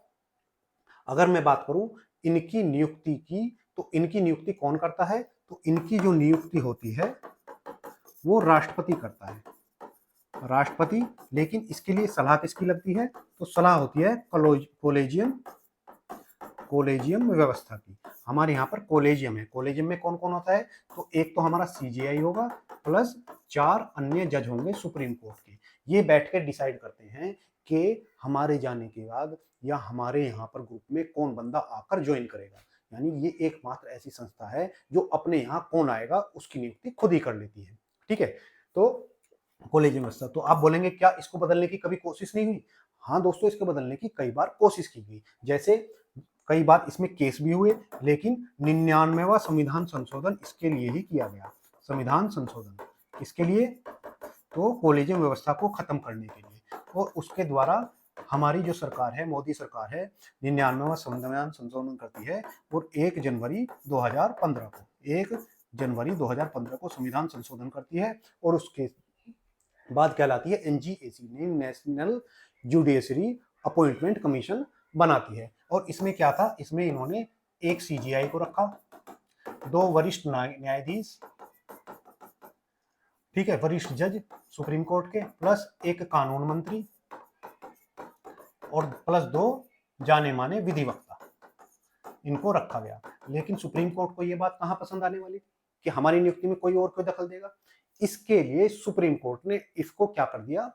अगर मैं बात करूं इनकी नियुक्ति की, तो इनकी नियुक्ति कौन करता है, तो इनकी जो नियुक्ति होती है वो राष्ट्रपति करता है, राष्ट्रपति। लेकिन इसके लिए सलाह किसकी लगती है, तो सलाह होती है कोलेजियम व्यवस्था की। हमारे यहाँ पर कोलेजियम है, कोलेजियम में कौन कौन होता है, तो एक तो हमारा सीजेआई होगा प्लस 4 अन्य जज होंगे सुप्रीम कोर्ट के। ये बैठ के डिसाइड करते हैं कि हमारे जाने के बाद या हमारे यहाँ पर ग्रुप में कौन बंदा आकर ज्वाइन करेगा। यानी ये एकमात्र ऐसी संस्था है जो अपने यहाँ कौन आएगा उसकी नियुक्ति खुद ही कर लेती है। ठीक है, तो कोलेजियम व्यवस्था। तो आप बोलेंगे क्या इसको बदलने की कभी कोशिश नहीं हुई? हाँ दोस्तों, इसको बदलने की कई बार कोशिश की गई। जैसे कई बार इसमें केस भी हुए, लेकिन 99वां संविधान संशोधन इसके लिए ही किया गया। संविधान संशोधन इसके लिए, तो कोलेजियम व्यवस्था को खत्म करने के लिए। और उसके द्वारा हमारी जो सरकार है, मोदी सरकार है, 99वां संविधान संशोधन करती है और 1 जनवरी 2015 को संविधान संशोधन करती है। और उसके बाद कहलाती है एनजीएसी, नेशनल जुडिशरी अपॉइंटमेंट कमीशन बनाती है। और इसमें क्या था, इसमें इन्होंने एक सीजीआई को रखा, 2 वरिष्ठ न्यायाधीश, ठीक है, वरिष्ठ जज सुप्रीम कोर्ट के, प्लस एक कानून मंत्री और प्लस 2 जाने माने विधिवक्ता, इनको रखा गया। लेकिन सुप्रीम कोर्ट को यह बात कहां पसंद आने वाली कि हमारी नियुक्ति में कोई और कोई दखल देगा। इसके लिए सुप्रीम कोर्ट ने इसको क्या कर दिया,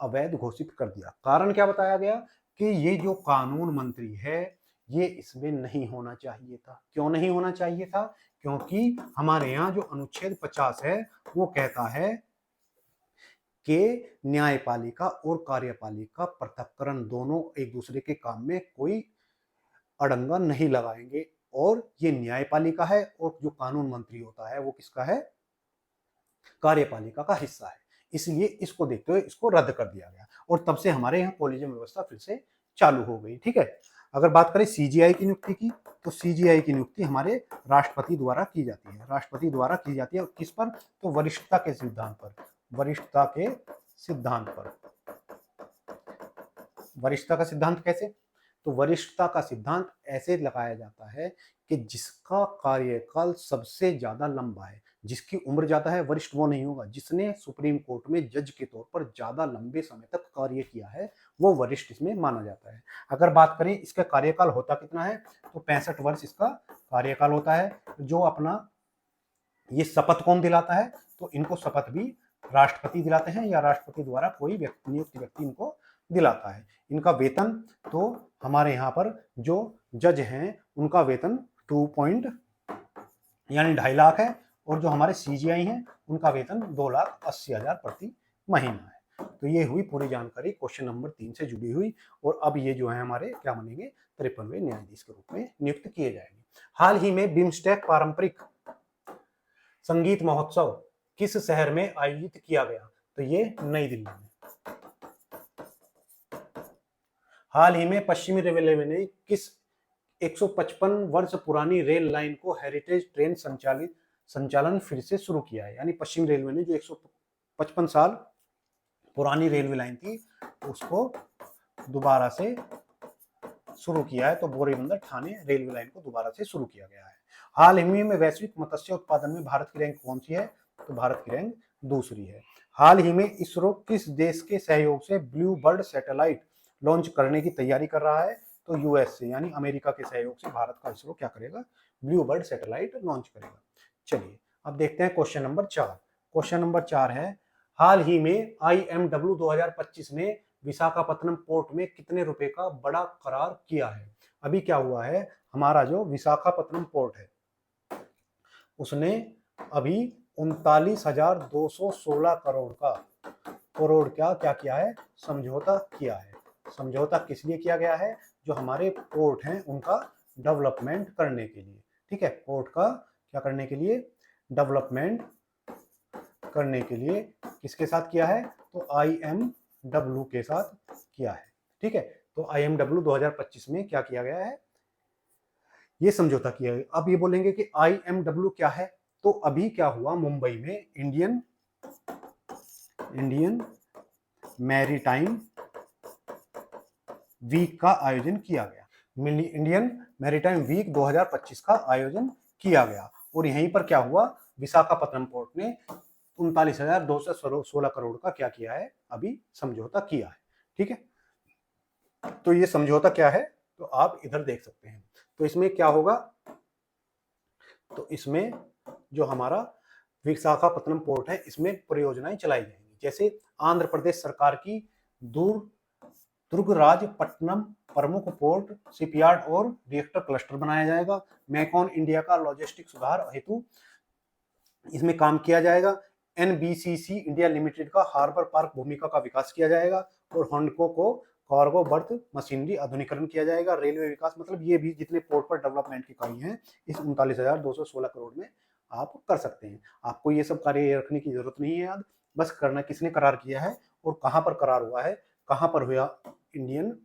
अवैध घोषित कर दिया। कारण क्या बताया गया कि ये जो कानून मंत्री है ये इसमें नहीं होना चाहिए था। क्यों नहीं होना चाहिए था, क्योंकि हमारे यहाँ जो अनुच्छेद 50 है वो कहता है कि न्यायपालिका और कार्यपालिका पृथक्करण दोनों एक दूसरे के काम में कोई अड़ंगा नहीं लगाएंगे। और ये न्यायपालिका है और जो कानून मंत्री होता है वो किसका है, कार्यपालिका का हिस्सा है। इसलिए इसको देखते हुए इसको रद्द कर दिया गया और तब से हमारे यहाँ कोलेजियम व्यवस्था फिर से चालू हो गई। ठीक है, अगर बात करें सीजीआई की नियुक्ति की, तो सीजीआई की नियुक्ति हमारे राष्ट्रपति द्वारा की जाती है। राष्ट्रपति द्वारा की जाती है किस पर, तो वरिष्ठता के सिद्धांत पर। वरिष्ठता के सिद्धांत पर। वरिष्ठता का सिद्धांत कैसे, तो वरिष्ठता का सिद्धांत ऐसे लगाया जाता है कि जिसका कार्यकाल सबसे ज्यादा लंबा है, जिसकी उम्र ज्यादा है, वरिष्ठ वो नहीं होगा। जिसने सुप्रीम कोर्ट में जज के तौर पर ज्यादा लंबे समय तक कार्य किया है वो वरिष्ठ इसमें माना जाता है। अगर बात करें इसका कार्यकाल होता कितना है, तो 65 वर्ष इसका कार्यकाल होता है। जो अपना ये शपथ कौन दिलाता है, तो इनको शपथ भी राष्ट्रपति दिलाते हैं या राष्ट्रपति द्वारा कोई नियुक्त व्यक्ति इनको दिलाता है। इनका वेतन, तो हमारे यहाँ पर जो जज हैं उनका वेतन 2.2 लाख है और जो हमारे सीजीआई हैं उनका वेतन 2,80,000 प्रति महीना है। तो ये हुई पूरी जानकारी क्वेश्चन नंबर 3 से जुड़ी हुई। और अब ये जो है हमारे क्या बनेंगे, 53वें न्यायाधीश के रूप में नियुक्त किए जाएंगे। हाल ही में बिम्स्टेक पारंपरिक संगीत महोत्सव किस शहर में आयोजित किया गया, तो ये नई दिल्ली में। हाल ही में पश्चिमी रेलवे ने किस 155 वर्ष पुरानी रेल लाइन को हेरिटेज ट्रेन संचालन फिर से शुरू किया है। यानी पश्चिम रेलवे ने जो 155 साल पुरानी रेलवे लाइन थी उसको दोबारा से शुरू किया है। तो बोरीबंदर ठाणे रेलवे लाइन को दोबारा से शुरू किया गया है। हाल ही में वैश्विक मत्स्य उत्पादन में भारत की रैंक कौन सी है, तो भारत की रैंक दूसरी है। हाल ही में इसरो किस देश के सहयोग से ब्लू बर्ड सैटेलाइट लॉन्च करने की तैयारी कर रहा है, तो यूएस से, यानी अमेरिका के सहयोग से भारत का इसरो क्या करेगा, ब्लू बर्ड सैटेलाइट लॉन्च करेगा। चलिए अब देखते हैं क्वेश्चन नंबर 4। क्वेश्चन नंबर 4 है, हाल ही में IMW 2025 ने विशाखापत्तनम पोर्ट में कितने रुपए का बड़ा करार किया है। अभी क्या हुआ है, हमारा जो विशाखापत्तनम पोर्ट है उसने अभी 39,216 करोड़ क्या किया है, समझौता किया है। समझौता किस लिए किया गया है, जो हमारे पोर्ट हैं उनका डेवलपमेंट करने के लिए, ठीक है, पोर्ट का क्या करने के लिए, डेवलपमेंट करने के लिए किसके साथ किया है, तो IMW के साथ किया है, ठीक है। तो IMW 2025 में क्या किया गया है, ये समझौता किया गया। अब ये बोलेंगे कि IMW क्या है, तो अभी क्या हुआ, मुंबई में इंडियन मैरीटाइम वीक का आयोजन किया गया। इंडियन मैरीटाइम वीक 2025 का आयोजन किया गया और यहीं पर क्या हुआ, विशाखापत्तनम पोर्ट ने 39,216 करोड़ का क्या किया है, अभी समझौता किया है, ठीक है। तो ये समझौता क्या है, तो आप इधर देख सकते हैं। तो इसमें क्या होगा, तो इसमें जो हमारा विशाखापत्तनम पोर्ट है, इसमें परियोजनाएं चलाई जाएंगी, जैसे आंध्र प्रदेश सरकार की दुर्गराज पट्टनम प्रमुख पोर्ट शिपयार्ड और रिएक्टर क्लस्टर बनाया जाएगा। मैकॉन इंडिया का लॉजिस्टिक सुधार हेतु इसमें काम किया जाएगा। NBCC इंडिया लिमिटेड का हार्बर पार्क भूमिका का विकास किया जाएगा और हॉन्डको को कार्गो बर्थ मशीनरी आधुनिकरण किया जाएगा। रेलवे विकास, मतलब ये भी जितने पोर्ट पर डेवलपमेंट के कार्य हैं इस 39,216 करोड़ में आप कर सकते हैं। आपको ये सब कार्य रखने की जरूरत नहीं है याद, बस करना किसने करार किया है और कहां पर करार हुआ है, कहां पर हुआ इंडियन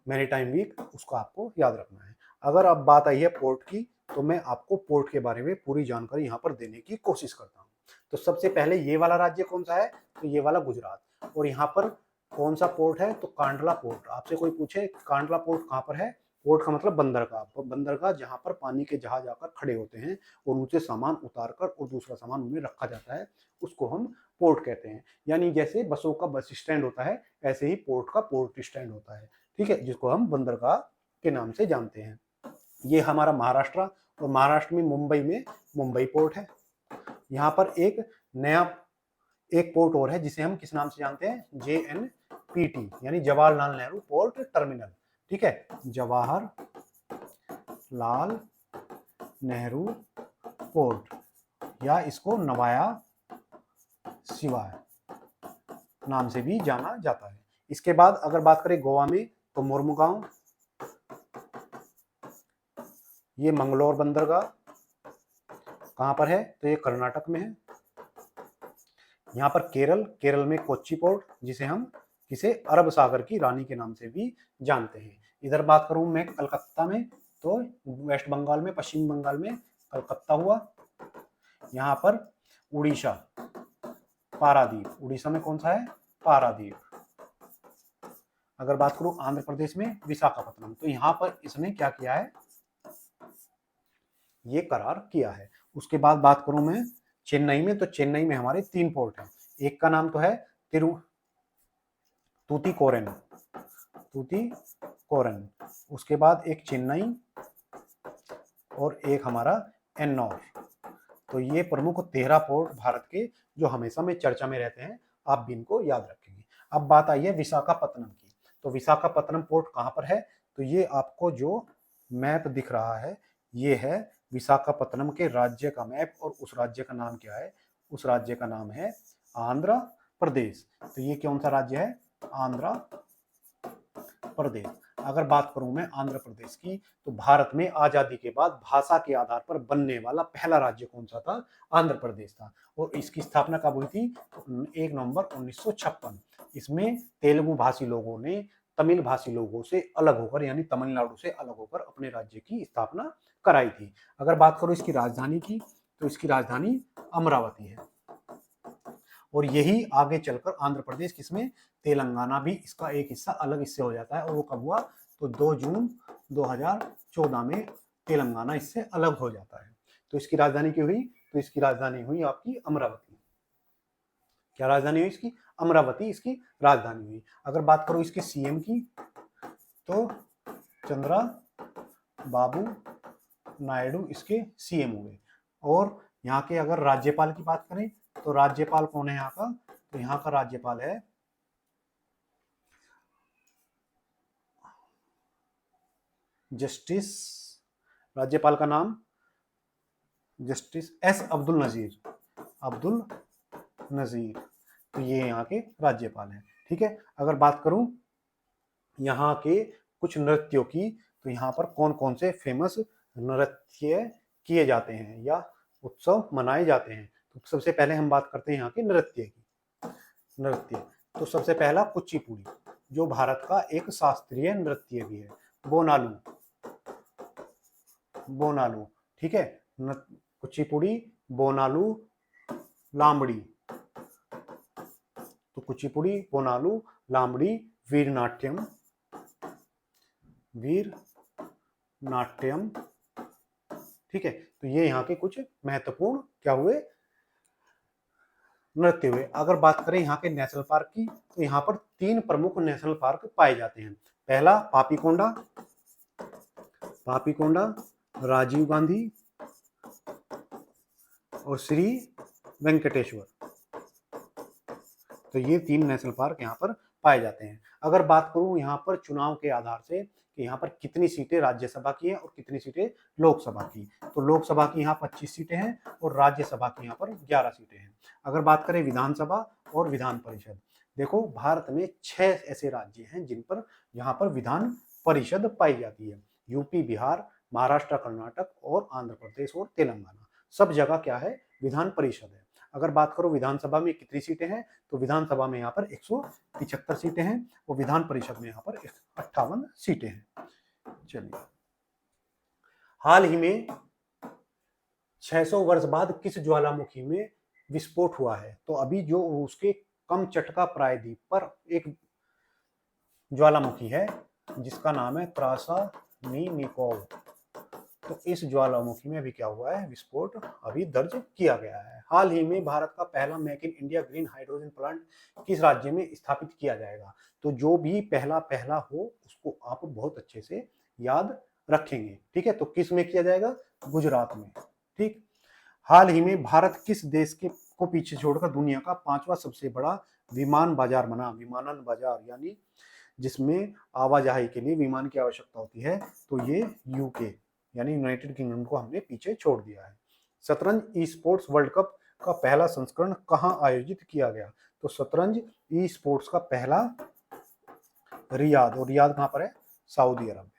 मैरीटाइम वीक, उसको आपको याद रखना है। अगर अब बात आई है पोर्ट की, तो मैं आपको पोर्ट के बारे में पूरी जानकारी यहाँ पर देने की कोशिश करता हूँ। तो सबसे पहले ये वाला राज्य कौन सा है, तो ये वाला गुजरात, और यहाँ पर कौन सा पोर्ट है, तो कांडला पोर्ट। आपसे कोई पूछे कांडला पोर्ट कहाँ पर है, पोर्ट का मतलब बंदरगाह, बंदरगाह जहाँ पर पानी के जहाज आकर खड़े होते हैं और उनसे सामान उतार कर और दूसरा सामान उनमें रखा जाता है, उसको हम पोर्ट कहते हैं। यानी जैसे बसों का बस स्टैंड होता है, ऐसे ही पोर्ट का पोर्ट स्टैंड होता है, ठीक है, जिसको हम बंदरगाह के नाम से जानते हैं। ये हमारा महाराष्ट्र, और महाराष्ट्र में मुंबई पोर्ट है। यहाँ पर एक नया एक पोर्ट और है जिसे हम किस नाम से जानते हैं, JNPT यानी जवाहरलाल नेहरू पोर्ट टर्मिनल, ठीक है, जवाहरलाल नेहरू पोर्ट, या इसको नवाया शिवाय नाम से भी जाना जाता है। इसके बाद अगर बात करें गोवा में, तो मुर्मुगांव, ये मंगलोर बंदरगाह कहां पर है, तो ये कर्नाटक में है। यहाँ पर केरल में कोच्चि पोर्ट, जिसे हम किसे अरब सागर की रानी के नाम से भी जानते हैं। इधर बात करूं मैं कलकत्ता में, तो वेस्ट बंगाल में, पश्चिम बंगाल में कलकत्ता हुआ। यहाँ पर उड़ीसा पारादीप, उड़ीसा में कौन सा है, पारादीप। अगर बात करूं आंध्र प्रदेश में विशाखापत्तनम, तो यहाँ पर इसने क्या किया है, ये करार किया है। उसके बाद बात करूं मैं चेन्नई में, तो चेन्नई में हमारे 3 पोर्ट हैं। एक का नाम तो है तूतीकोरन, उसके बाद एक चेन्नई और एक हमारा एन्नौर। तो ये प्रमुख 13 पोर्ट भारत के जो हमेशा में चर्चा में रहते हैं, आप भी इनको याद रखेंगे। अब बात आई है विशाखापत्तनम की, तो विशाखापत्तनम पोर्ट कहां पर है, तो ये आपको जो मैप दिख रहा है, ये है विशाखापत्तनम के राज्य का मैप, और उस राज्य का नाम क्या है, उस राज्य का नाम है आंध्र प्रदेश। तो ये कौन सा राज्य है, आंध्र प्रदेश। अगर बात करूं मैं आंध्र प्रदेश की, तो भारत में आजादी के बाद भाषा के आधार पर बनने वाला पहला राज्य कौन सा था, आंध्र प्रदेश था। और इसकी स्थापना कब हुई थी, तो 1 नवंबर 1956। इसमें तेलुगु भाषी लोगों ने तमिल भाषी लोगों से अलग होकर, यानी तमिलनाडु से अलग होकर अपने राज्य की स्थापना कराई थी। अगर बात करो इसकी राजधानी की, तो इसकी राजधानी अमरावती है। और यही आगे चलकर आंध्र प्रदेश किसमें, तेलंगाना भी इसका एक हिस्सा अलग इससे हो जाता है। और वो कब हुआ, तो 2 जून 2014 में तेलंगाना इससे अलग हो जाता है। तो इसकी राजधानी क्या हुई, तो इसकी राजधानी हुई आपकी अमरावती। क्या राजधानी हुई इसकी, अमरावती इसकी राजधानी हुई। अगर बात करो इसके सीएम की, तो चंद्रा बाबू नायडू इसके सीएम हुए। और यहाँ के अगर राज्यपाल की बात करें, तो राज्यपाल कौन है यहाँ का, तो यहाँ का राज्यपाल है जस्टिस, राज्यपाल का नाम जस्टिस S अब्दुल नजीर। तो ये यहाँ के राज्यपाल हैं, ठीक है। अगर बात करूं यहाँ के कुछ नृत्यों की, तो यहाँ पर कौन कौन से फेमस नृत्य किए जाते हैं या उत्सव मनाए जाते हैं। तो सबसे पहले हम बात करते हैं यहाँ के नृत्य की। नृत्य तो सबसे पहला कुचिपुड़ी, जो भारत का एक शास्त्रीय नृत्य भी है। बोनालू, बोनालू, ठीक है। कुचिपुड़ी, बोनालू, लामड़ी। तो कुचिपुड़ी, बोनालू, लामड़ी, वीरनाट्यम, वीर नाट्यम, ठीक है। तो ये यहाँ के कुछ महत्वपूर्ण क्या हुए, नृत्य हुए। अगर बात करें यहाँ के नेशनल पार्क की, तो यहाँ पर 3 प्रमुख नेशनल पार्क पाए जाते हैं। पहला पापीकोंडा, पापीकोंडा, राजीव गांधी और श्री वेंकटेश्वर। तो ये 3 नेशनल पार्क यहाँ पर पाए जाते हैं। अगर बात करूं यहाँ पर चुनाव के आधार से कि यहाँ पर कितनी सीटें राज्यसभा की हैं और कितनी सीटें लोकसभा की, तो लोकसभा की यहाँ 25 सीटें हैं और राज्यसभा की यहाँ पर 11 सीटें हैं। अगर बात करें विधानसभा और विधान परिषद, देखो भारत में 6 ऐसे राज्य हैं जिन पर यहाँ पर विधान परिषद पाई जाती है। यूपी, बिहार, महाराष्ट्र, कर्नाटक और आंध्र प्रदेश और तेलंगाना, सब जगह क्या है, विधान परिषद है। अगर बात करो विधानसभा में कितनी सीटें हैं, तो विधानसभा में यहाँ पर 175 सीटें हैं और विधान परिषद में यहाँ पर 58 सीटें हैं। चलिए, हाल ही में 600 वर्ष बाद किस ज्वालामुखी में विस्फोट हुआ है। तो अभी जो उसके कमचटका प्रायद्वीप पर एक ज्वालामुखी है जिसका नाम है क्रासानिनिकोव। तो इस ज्वालामुखी में अभी क्या हुआ है, विस्फोट अभी दर्ज किया गया है। हाल ही में भारत का पहला make in India green hydrogen plant किस राज्य में स्थापित किया जाएगा। तो जो भी पहला पहला हो उसको आप बहुत अच्छे से याद रखेंगे, ठीक है। तो किस में किया जाएगा, गुजरात में, ठीक। हाल ही में भारत किस देश के को पीछे छोड़कर दुनिया का 5वां सबसे बड़ा विमान बाजार बना। विमानन बाजार यानी जिसमें आवाजाही के लिए विमान की आवश्यकता होती है, तो ये यूके यानी यूनाइटेड किंगडम को हमने पीछे छोड़ दिया है। शतरंज ई स्पोर्ट्स वर्ल्ड कप का पहला संस्करण कहाँ आयोजित किया गया। तो शतरंज ई स्पोर्ट्स का पहला रियाद, और रियाद कहाँ पर है, सऊदी अरब में।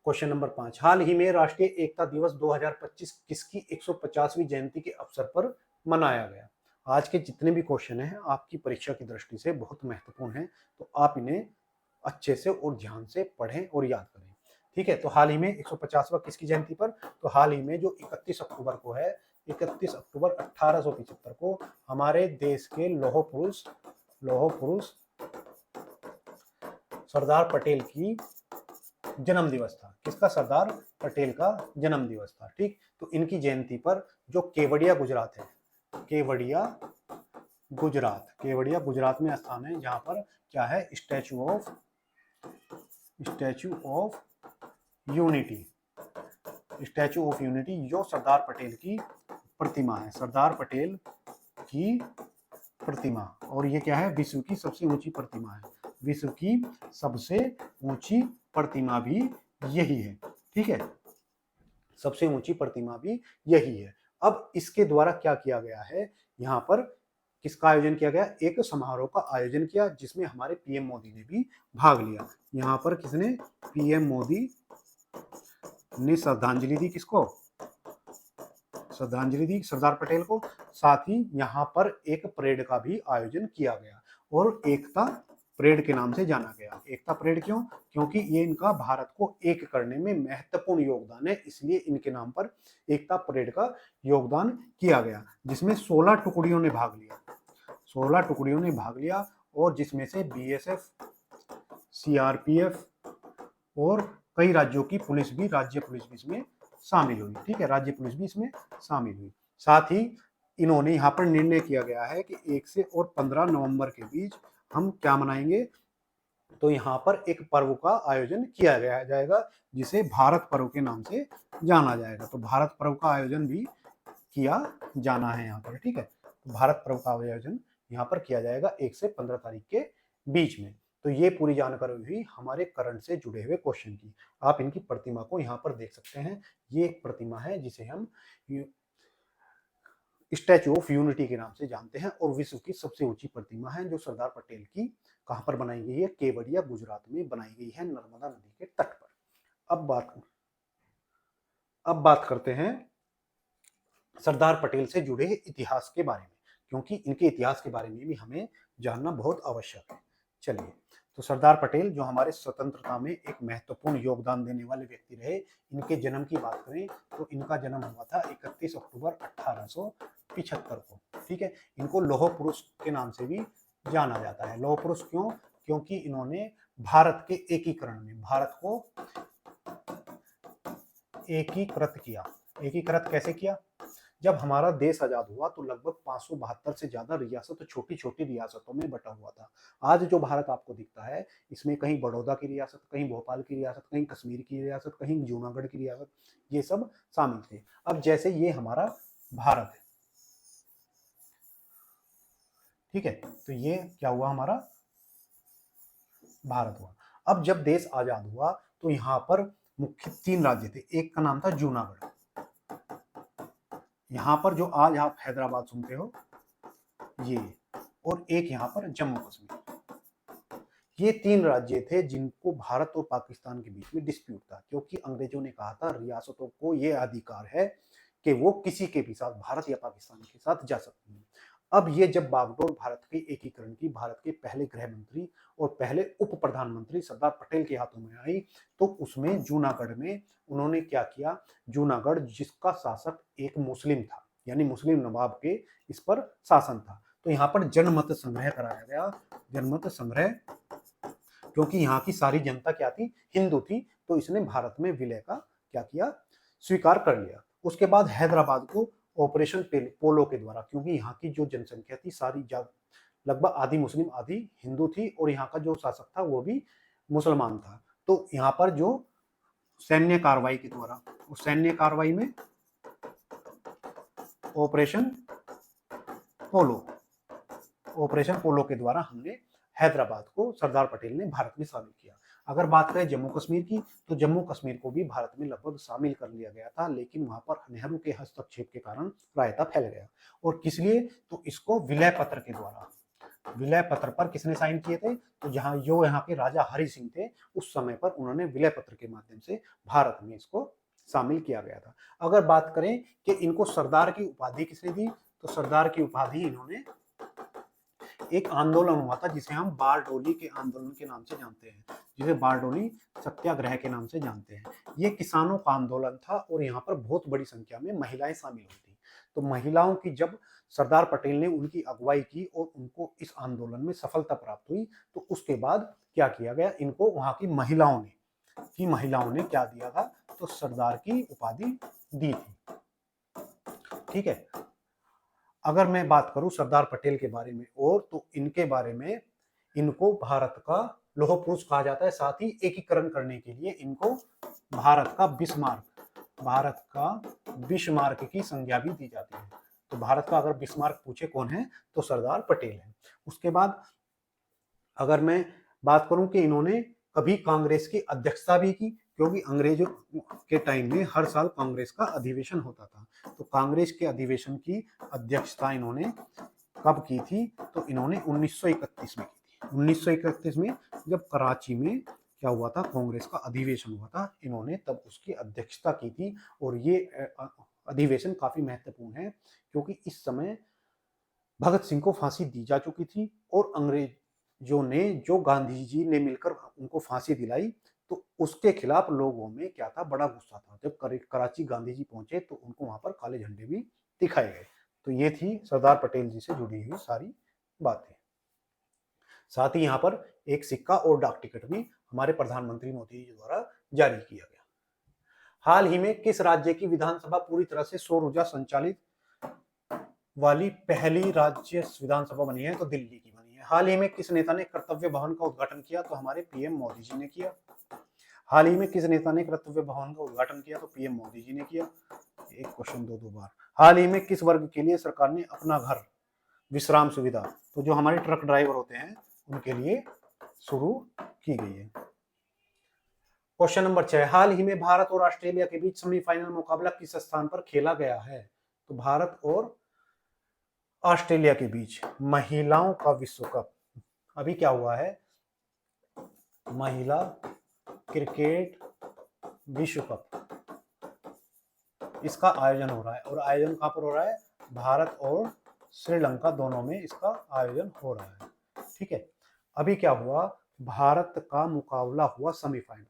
क्वेश्चन नंबर 5, हाल ही में राष्ट्रीय एकता दिवस 2025 किसकी 150वीं जयंती के अवसर पर मनाया गया। आज के जितने भी क्वेश्चन हैं आपकी परीक्षा की दृष्टि से बहुत महत्वपूर्ण हैं, तो आप इन्हें अच्छे से और ध्यान से पढ़ें और याद करें, ठीक है। तो हाल ही में 150वां किसकी जयंती पर, तो हाल ही में जो 31 अक्टूबर को है, 31 अक्टूबर 1875 को हमारे देश के लौह पुरुष सरदार पटेल की जन्म दिवस था। किसका, सरदार पटेल का जन्म दिवस था, ठीक। तो इनकी जयंती पर जो केवड़िया गुजरात है, केवड़िया गुजरात में स्थान है जहां पर क्या है, स्टैचू ऑफ यूनिटी, जो सरदार पटेल की प्रतिमा है, सरदार पटेल की प्रतिमा। और ये क्या है, विश्व की सबसे ऊंची प्रतिमा है, विश्व की सबसे ऊंची प्रतिमा भी यही है, ठीक है, सबसे ऊंची प्रतिमा भी यही है। अब इसके द्वारा क्या किया गया है, यहाँ पर किसका आयोजन किया गया, एक समारोह का आयोजन किया जिसमें हमारे पीएम मोदी ने भी भाग लिया। यहाँ पर किसने, पीएम मोदी ने श्रद्धांजलि दी, किसको, श्रद्धांजलि दी सरदार पटेल को। साथ ही यहाँ पर एक परेड का भी आयोजन किया गया और एकता परेड के नाम से जाना गया। एकता परेड क्यों, क्योंकि ये इनका भारत को एक करने में महत्वपूर्ण योगदान है, इसलिए इनके नाम पर एकता परेड का योगदान किया गया, जिसमें 16 टुकड़ियों ने भाग लिया, 16 टुकड़ियों ने भाग लिया और जिसमें से बीएसएफ, सीआरपीएफ और कई राज्यों की पुलिस भी, राज्य पुलिस भी इसमें शामिल हुई, ठीक है, राज्य पुलिस भी इसमें शामिल हुई। साथ ही इन्होंने यहाँ पर निर्णय किया गया है कि 1 से और 15 नवंबर के बीच हम क्या मनाएंगे, तो यहाँ पर एक पर्व का आयोजन किया गया जाएगा जिसे भारत पर्व के नाम से जाना जाएगा। तो भारत पर्व का आयोजन भी किया जाना है यहाँ पर, ठीक है। तो भारत पर्व का आयोजन यहाँ पर किया जाएगा 1 से 15 तारीख के बीच में। तो ये पूरी जानकारी हुई हमारे करंट से जुड़े हुए क्वेश्चन की। आप इनकी प्रतिमा को यहाँ पर देख सकते हैं, ये एक प्रतिमा है जिसे हम स्टैचू ऑफ यूनिटी के नाम से जानते हैं और विश्व की सबसे ऊंची प्रतिमा है जो सरदार पटेल की कहां पर बनाई गई है, केवड़िया गुजरात में बनाई गई है, नर्मदा नदी के तट पर। अब बात करते हैं सरदार पटेल से जुड़े इतिहास के बारे में, क्योंकि इनके इतिहास के बारे में भी हमें जानना बहुत आवश्यक है। चलिए, तो सरदार पटेल जो हमारे स्वतंत्रता में एक महत्वपूर्ण योगदान देने वाले व्यक्ति रहे, इनके जन्म की बात करें तो इनका जन्म हुआ था 31 अक्टूबर 1875 को। ठीक है, इनको लौह पुरुष के नाम से भी जाना जाता है। लौह पुरुष क्यों? क्योंकि इन्होंने भारत के एकीकरण में भारत को एकीकृत किया। एकीकृत कैसे किया? जब हमारा देश आजाद हुआ तो लगभग 572 से ज्यादा रियासत छोटी छोटी रियासतों में बटा हुआ था। आज जो भारत आपको दिखता है, इसमें कहीं बड़ौदा की रियासत, कहीं भोपाल की रियासत, कहीं कश्मीर की रियासत, कहीं जूनागढ़ की रियासत, ये सब शामिल थे। अब जैसे ये हमारा भारत है, ठीक है, तो ये क्या हुआ, हमारा भारत हुआ। अब जब देश आजाद हुआ तो यहाँ पर मुख्य 3 राज्य थे। एक का नाम था जूनागढ़, यहाँ पर जो आज आप हैदराबाद सुनते हो ये, और एक यहाँ पर जम्मू कश्मीर। ये 3 राज्य थे जिनको भारत और पाकिस्तान के बीच में डिस्प्यूट था, क्योंकि अंग्रेजों ने कहा था रियासतों को ये अधिकार है कि वो किसी के भी साथ, भारत या पाकिस्तान के साथ जा सकती हैं। अब ये जब बागडोर भारत के एकीकरण की भारत के पहले गृह मंत्री और पहले उप प्रधानमंत्री सरदार पटेल के हाथों में आई, तो उसमें जूनागढ़ में उन्होंने क्या किया, जूनागढ़ जिसका शासक एक मुस्लिम था, यानी मुस्लिम नवाब के इस पर शासन था, तो यहाँ पर जनमत संग्रह कराया गया। जनमत संग्रह, क्योंकि यहाँ की सारी जनता क्या थी, हिंदू थी, तो इसने भारत में विलय का क्या किया, स्वीकार कर लिया। उसके बाद हैदराबाद को ऑपरेशन पोलो के द्वारा, क्योंकि यहाँ की जो जनसंख्या थी सारी लगभग आधी मुस्लिम आधी हिंदू थी, और यहाँ का जो शासक था वो भी मुसलमान था, तो यहाँ पर जो सैन्य कार्रवाई के द्वारा, उस सैन्य कार्रवाई में ऑपरेशन पोलो के द्वारा हमने हैदराबाद को सरदार पटेल ने भारत में शामिल किया। अगर बात करें जम्मू कश्मीर की, तो जम्मू कश्मीर को भी भारत में लगभग शामिल कर लिया गया था, लेकिन वहां पर नेहरू के हस्तक्षेप के कारण रायता फैल गया। और किस लिए? तो इसको विलय पत्र के द्वारा, विलय पत्र पर किसने साइन किए थे? तो जहां जो यहाँ के राजा हरि सिंह थे, उस समय पर उन्होंने विलय पत्र के माध्यम से भारत में इसको शामिल किया गया था। अगर बात करें कि इनको सरदार की उपाधि किसने दी, तो सरदार की उपाधि इन्होंने, एक आंदोलन हुआ था जिसे हम बारडोली के आंदोलन के नाम से जानते हैं, जिसे बारडोली सत्याग्रह के नाम से जानते हैं। ये किसानों का आंदोलन था और यहाँ पर बहुत बड़ी संख्या में महिलाएं शामिल हुई थी। तो महिलाओं की जब सरदार पटेल ने उनकी अगुवाई की और उनको इस आंदोलन में सफलता प्राप्त हुई, तो उसके बाद क्या किया गया, इनको वहां की महिलाओं ने क्या दिया था, तो सरदार की उपाधि दी थी। ठीक है, अगर मैं बात करूं सरदार पटेल के बारे में और, तो इनके बारे में, इनको भारत का लौह पुरुष कहा जाता है। साथ ही एकीकरण करने के लिए इनको भारत का बिस्मार्क की संज्ञा भी दी जाती है। तो भारत का अगर बिस्मार्क पूछे कौन है, तो सरदार पटेल है। उसके बाद अगर मैं बात करूं कि इन्होंने कभी कांग्रेस की अध्यक्षता भी की, क्योंकि अंग्रेजों के टाइम में हर साल कांग्रेस का अधिवेशन होता था, तो कांग्रेस के अधिवेशन की अध्यक्षता इन्होंने कब की थी, तो इन्होंने 1931 में की थी। 1931 में जब कराची में क्या हुआ था, कांग्रेस का अधिवेशन हुआ था, इन्होंने तब उसकी अध्यक्षता की थी। और ये अधिवेशन काफी महत्वपूर्ण है, क्योंकि इस समय भगत सिंह को फांसी दी जा चुकी थी और अंग्रेजों ने, जो गांधी जी ने मिलकर उनको फांसी दिलाई, तो उसके खिलाफ लोगों में क्या था, बड़ा गुस्सा था। जब कराची गांधी जी पहुंचे तो उनको वहां पर काले झंडे भी दिखाए गए। तो ये थी सरदार पटेल जी से जुड़ी हुई सारी बातें। साथ ही यहाँ पर एक सिक्का और डाक टिकट भी हमारे प्रधानमंत्री मोदी जी द्वारा जारी किया गया। हाल ही में किस राज्य की विधानसभा पूरी तरह से सौर ऊर्जा संचालित वाली पहली राज्य विधानसभा बनी है? तो दिल्ली की बनी है। हाल ही में किस नेता ने कर्तव्य भवन का उद्घाटन किया? तो हमारे पीएम मोदी जी ने किया। हाल ही में किस नेता ने कर्तव्य भवन का उद्घाटन किया? तो पीएम मोदी जी ने किया। एक क्वेश्चन दो बार। हाल ही में किस वर्ग के लिए सरकार ने अपना घर विश्राम सुविधा, तो जो हमारे ट्रक ड्राइवर होते हैं उनके लिए शुरू की गई है। क्वेश्चन नंबर 6, हाल ही में भारत और ऑस्ट्रेलिया के बीच सेमीफाइनल मुकाबला किस स्थान पर खेला गया है? तो भारत और ऑस्ट्रेलिया के बीच महिलाओं का विश्व कप अभी क्या हुआ है, महिला क्रिकेट विश्व कप, इसका आयोजन हो रहा है। और आयोजन कहां पर हो रहा है, भारत और श्रीलंका दोनों में इसका आयोजन हो रहा है। ठीक है, अभी क्या हुआ, भारत का मुकाबला हुआ सेमीफाइनल,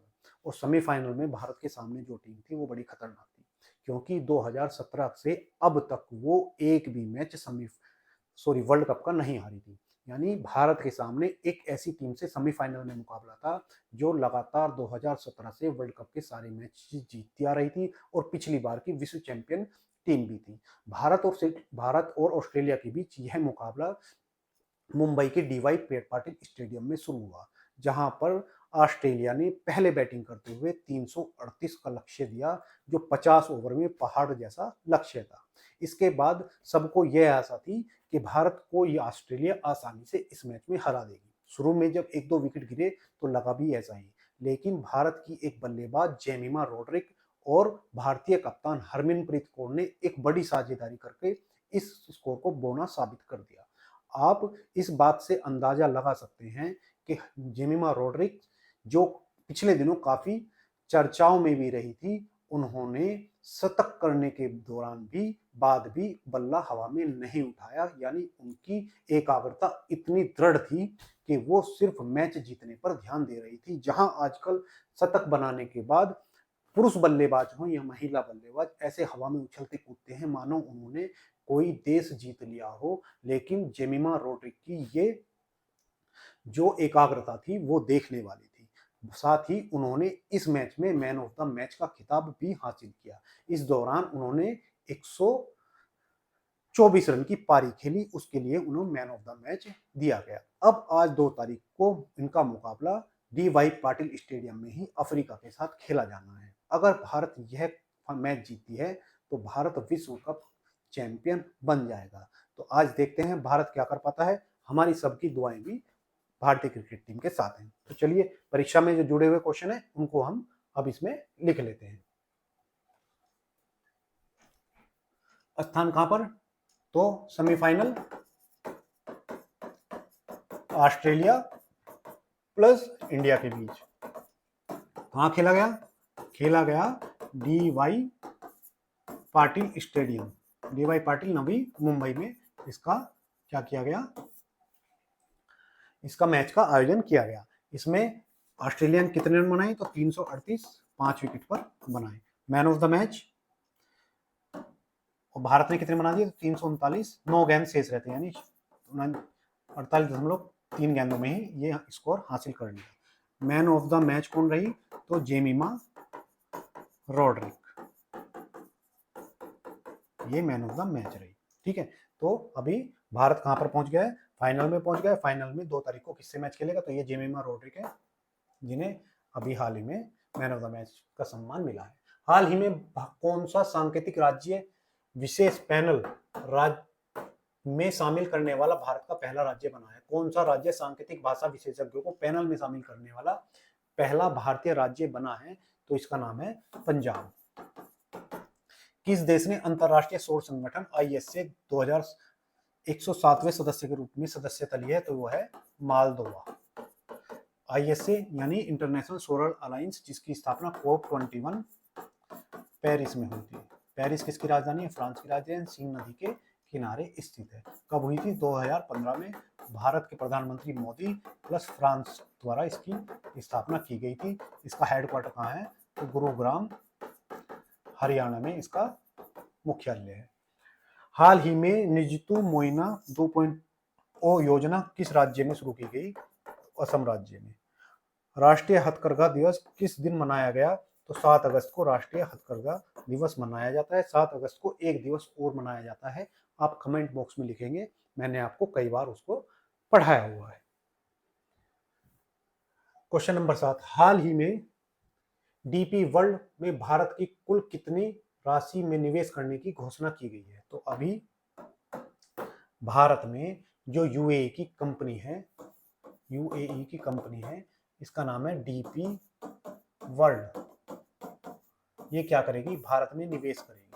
और सेमीफाइनल में भारत के सामने जो टीम थी वो बड़ी खतरनाक थी, क्योंकि 2017 से अब तक वो एक भी मैच वर्ल्ड कप का नहीं हारी थी। यानी भारत के सामने एक ऐसी टीम से सेमीफाइनल में मुकाबला था जो लगातार 2017 से वर्ल्ड कप के सारे मैच जीतती आ रही थी और पिछली बार की विश्व चैंपियन टीम भी थी। भारत और ऑस्ट्रेलिया के बीच यह मुकाबला मुंबई के डीवाई पाटिल स्टेडियम में शुरू हुआ, जहां पर ऑस्ट्रेलिया ने पहले बैटिंग करते हुए 338 का लक्ष्य दिया, जो 50 ओवर में पहाड़ जैसा लक्ष्य था। इसके बाद सबको यह आशा थी कि भारत को ये ऑस्ट्रेलिया आसानी से इस मैच में हरा देगी। शुरू में जब एक दो विकेट गिरे तो लगा भी ऐसा ही, लेकिन भारत की एक बल्लेबाज जेमिमा रोड्रिक और भारतीय कप्तान हरमनप्रीत कौर ने एक बड़ी साझेदारी करके इस स्कोर को बोना साबित कर दिया। आप इस बात से अंदाजा लगा सकते हैं कि जेमिमा रोड्रिक, जो पिछले दिनों काफी चर्चाओं में भी रही थी, उन्होंने शतक करने के दौरान भी बाद भी बल्ला हवा में नहीं उठाया। यानी उनकी एकाग्रता इतनी दृढ़ थी कि वो सिर्फ मैच जीतने पर ध्यान दे रही थी। जहां आजकल शतक बनाने के बाद पुरुष बल्लेबाज हो या महिला बल्लेबाज ऐसे हवा में उछलते कूदते हैं मानो उन्होंने कोई देश जीत लिया हो, लेकिन जेमिमा रोड्रिक की ये जो एकाग्रता थी वो देखने वाली थी। साथ ही उन्होंने इस मैच में मैन ऑफ द मैच का खिताब भी हासिल किया। इस दौरान उन्होंने 124 रन की पारी खेली, उसके लिए उन्हें मैन ऑफ द मैच दिया गया। अब आज 2 तारीख को इनका मुकाबला डीवाई पाटिल स्टेडियम में ही अफ्रीका के साथ खेला जाना है। अगर भारत यह मैच जीतती है तो भारत विश्व कप चैंपियन बन जाएगा। तो आज देखते हैं भारत क्या कर पाता है। हमारी सबकी दुआएं भी भारतीय क्रिकेट टीम के साथ हैं। तो चलिए, परीक्षा में जो जुड़े हुए क्वेश्चन है उनको हम अब इसमें लिख लेते हैं। स्थान कहां पर, तो सेमीफाइनल ऑस्ट्रेलिया प्लस इंडिया के बीच। कहां खेला गया, खेला गया DY Patil stadium, DY Patil Navi Mumbai में इसका क्या किया गया, इसका मैच का आयोजन किया गया। इसमें ऑस्ट्रेलिया ने कितने रन बनाए, तो 338, 5 विकेट पर बनाए। मैन ऑफ द मैच, और भारत ने कितने बना दिए, तो 339, 9 गेंद शेष रहते हैं, यानी 48.3 गेंदों में ही ये स्कोर हासिल कर लिया। मैन ऑफ द मैच कौन रही, तो जेमिमा रोड्रिक, ये मैन ऑफ द मैच रही। ठीक है, तो अभी भारत कहां पर पहुंच गया है, फाइनल में पहुंच गया है। फाइनल में 2 तारीख को किससे मैच खेलेगा, तो ये जेमिमा रोड्रिक है, जिन्हें अभी हाल ही में मैन ऑफ द मैच का सम्मान मिला है। हाल ही में कौन सा सांकेतिक राज्य विशेष पैनल राज्य में शामिल करने वाला भारत का पहला राज्य बना है, कौन सा राज्य सांकेतिक भाषा विशेषज्ञों को पैनल में शामिल करने वाला पहला भारतीय राज्य बना है, तो इसका नाम है पंजाब। किस देश ने अंतरराष्ट्रीय सौर संगठन ISA 2107वें सदस्य के रूप में सदस्यता ली है, तो वो है मालदोवा। ISA यानी इंटरनेशनल सोलर अलायंस, जिसकी स्थापना COP21 पेरिस में हुई थी। पेरिस किसकी राजधानी है, फ्रांस की राजधानी, सीन नदी के किनारे स्थित है। कब हुई थी, 2015 में भारत के प्रधानमंत्री मोदी प्लस फ्रांस द्वारा इसकी स्थापना की गई थी। इसका हेडक्वार्टर कहाँ है, तो गुरुग्राम हरियाणा में इसका मुख्यालय है। हाल ही में निजुतु मोइना 2.0 योजना किस राज्य में शुरू की गई, असम राज्य में। राष्ट्रीय हथकरघा दिवस किस दिन मनाया गया, तो 7 अगस्त को राष्ट्रीय हथकरघा दिवस मनाया जाता है। 7 अगस्त को एक दिवस और मनाया जाता है, आप कमेंट बॉक्स में लिखेंगे, मैंने आपको कई बार उसको पढ़ाया हुआ है। क्वेश्चन नंबर 7, हाल ही में डीपी वर्ल्ड में भारत की कुल कितनी राशि में निवेश करने की घोषणा की गई है, तो अभी भारत में जो यूएई की कंपनी है, इसका नाम है डीपी वर्ल्ड, ये क्या करेगी, भारत में निवेश करेगी।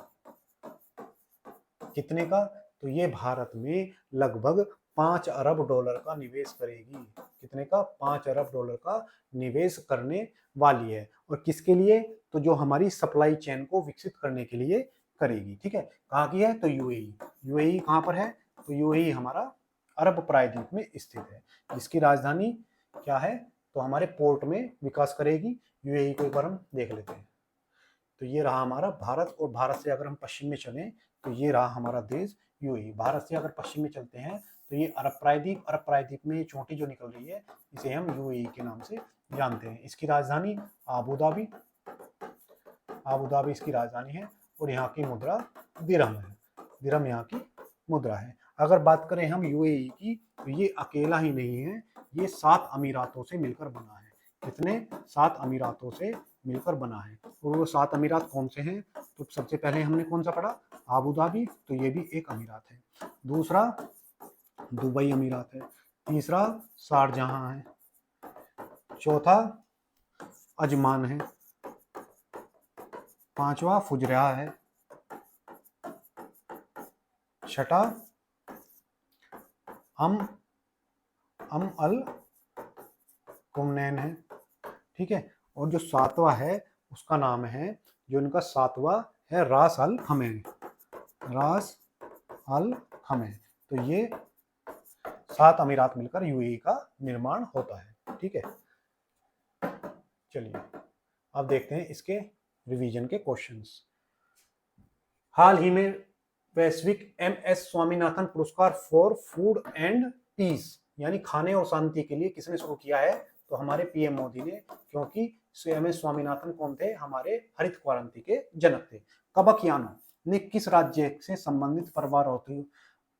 कितने का, तो ये भारत में लगभग 5 अरब डॉलर का निवेश करेगी। कितने का? 5 अरब डॉलर का निवेश करने वाली है। और किसके लिए? तो जो हमारी सप्लाई चेन को विकसित करने के लिए करेगी। ठीक है, कहाँ की है? तो यूएई। यूएई कहाँ पर है? तो यूएई हमारा अरब प्रायद्वीप में स्थित है, जिसकी राजधानी क्या है? तो हमारे पोर्ट में विकास करेगी। यूएई को एक बार हम देख लेते हैं। तो ये रहा हमारा भारत, और भारत से अगर हम पश्चिम में चलें तो ये रहा हमारा देश यूएई। भारत से अगर पश्चिम में चलते हैं तो ये अरब प्रायद्वीप, अरब प्रायद्वीप में चोटी जो निकल रही है इसे हम यूएई के नाम से जानते हैं। इसकी राजधानी आबू धाबी, आबू धाबी इसकी राजधानी है, और यहाँ की मुद्रा दिरहम है। दिरहम यहाँ की मुद्रा है। अगर बात करें हम यूएई की, तो ये अकेला ही नहीं है, ये 7 अमीरातों से मिलकर बना है। कितने? 7 अमीरातों से मिलकर बना है। और वो 7 अमीरात कौन से हैं? तो सबसे पहले हमने कौन सा पढ़ा? आबू धाबी, तो ये भी एक अमीरात है। दूसरा दुबई अमीरात है। तीसरा शारजहां है। चौथा अजमान है। पांचवा फुजरा है। छठा अम अल कुमनैन है। ठीक है, और जो 7वां है उसका नाम है, जो इनका 7वां है, रास अल खमैन। रास अल खमैन। तो ये 7 अमीरात मिलकर यूएई का निर्माण होता है। ठीक है, चलिए अब देखते हैं इसके रिवीजन के क्वेश्चंस। हाल ही में वैश्विक एमएस स्वामीनाथन पुरस्कार फॉर फूड एंड पीस, यानी खाने और शांति के लिए किसने शुरू किया है? तो हमारे पीएम मोदी ने, क्योंकि एमएस स्वामीनाथन कौन थे? हमारे हरित क्रांति के जनक थे। कबकयानो ने किस राज्य से संबंधित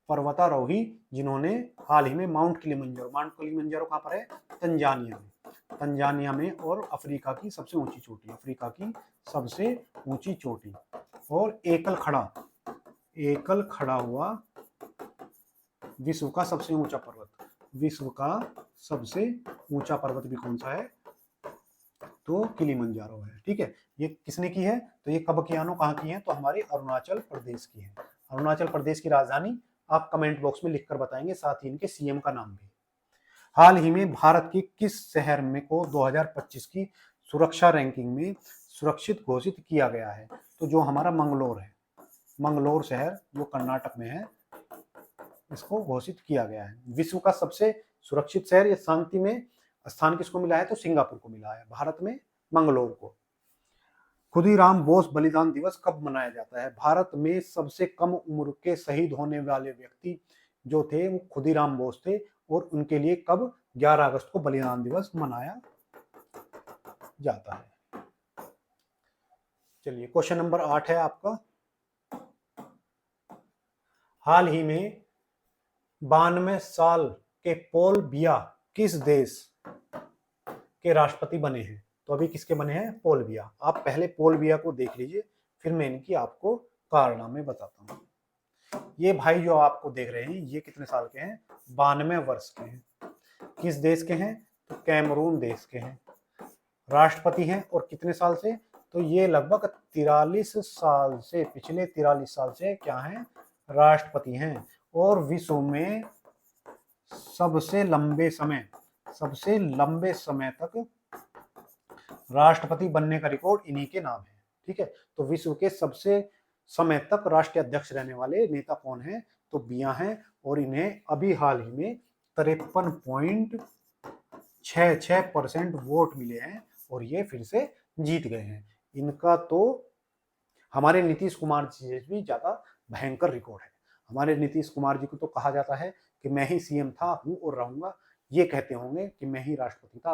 पर्वतारोही जिन्होंने हाल ही में माउंट किलिमंजारो कहाँ पर है? तंजानिया में। तंजानिया में, और अफ्रीका की सबसे ऊंची चोटी, अफ्रीका की सबसे ऊंची चोटी। और एकल खड़ा हुआ विश्व का सबसे ऊंचा पर्वत, विश्व का सबसे ऊंचा पर्वत भी कौन सा है? तो किलिमंजारो है। ठीक है, ये किसने की है? तो ये कबकयानो कहाँ की है? तो हमारे अरुणाचल प्रदेश की है। अरुणाचल प्रदेश की राजधानी आप कमेंट बॉक्स में लिखकर बताएंगे, साथ ही इनके सीएम का नाम भी। हाल ही में भारत के किस शहर में को 2025 की सुरक्षा रैंकिंग में सुरक्षित घोषित किया गया है? तो जो हमारा मंगलोर है, मंगलोर शहर जो कर्नाटक में है, इसको घोषित किया गया है विश्व का सबसे सुरक्षित शहर। या शांति में स्थान किसको मिला है? तो सिंगापुर को मिला है, भारत में मंगलोर को। खुदीराम बोस बलिदान दिवस कब मनाया जाता है? भारत में सबसे कम उम्र के शहीद होने वाले व्यक्ति जो थे वो खुदीराम बोस थे, और उनके लिए कब? 11 अगस्त को बलिदान दिवस मनाया जाता है। चलिए क्वेश्चन नंबर 8 है आपका। हाल ही में 92 साल के पॉल बिया किस देश के राष्ट्रपति बने हैं? तो अभी किसके बने हैं? पॉल बिया। आप पहले पॉल बिया को देख लीजिए, फिर मैं इनकी आपको कारनामे बताता हूँ। ये भाई जो आपको देख रहे हैं, ये कितने साल के हैं? 92 वर्ष के हैं। किस देश के हैं? तो कैमरून देश के हैं। राष्ट्रपति हैं, और कितने साल से? तो ये लगभग 43 साल से, पिछले 43 साल से क्या हैं? राष्ट्रपति हैं। और विश्व में सबसे लंबे समय तक राष्ट्रपति बनने का रिकॉर्ड इन्हीं के नाम है। ठीक है, तो विश्व के सबसे समय तक राष्ट्रीय अध्यक्ष रहने वाले नेता कौन है? तो बिया हैं, और इन्हें अभी हाल ही में 53.66% वोट मिले हैं, और ये फिर से जीत गए हैं। इनका तो हमारे नीतीश कुमार जी से भी ज्यादा भयंकर रिकॉर्ड है। हमारे नीतीश कुमार जी को तो कहा जाता है कि मैं ही सीएम था, हूं और रहूंगा। ये कहते होंगे कि मैं ही राष्ट्रपति था,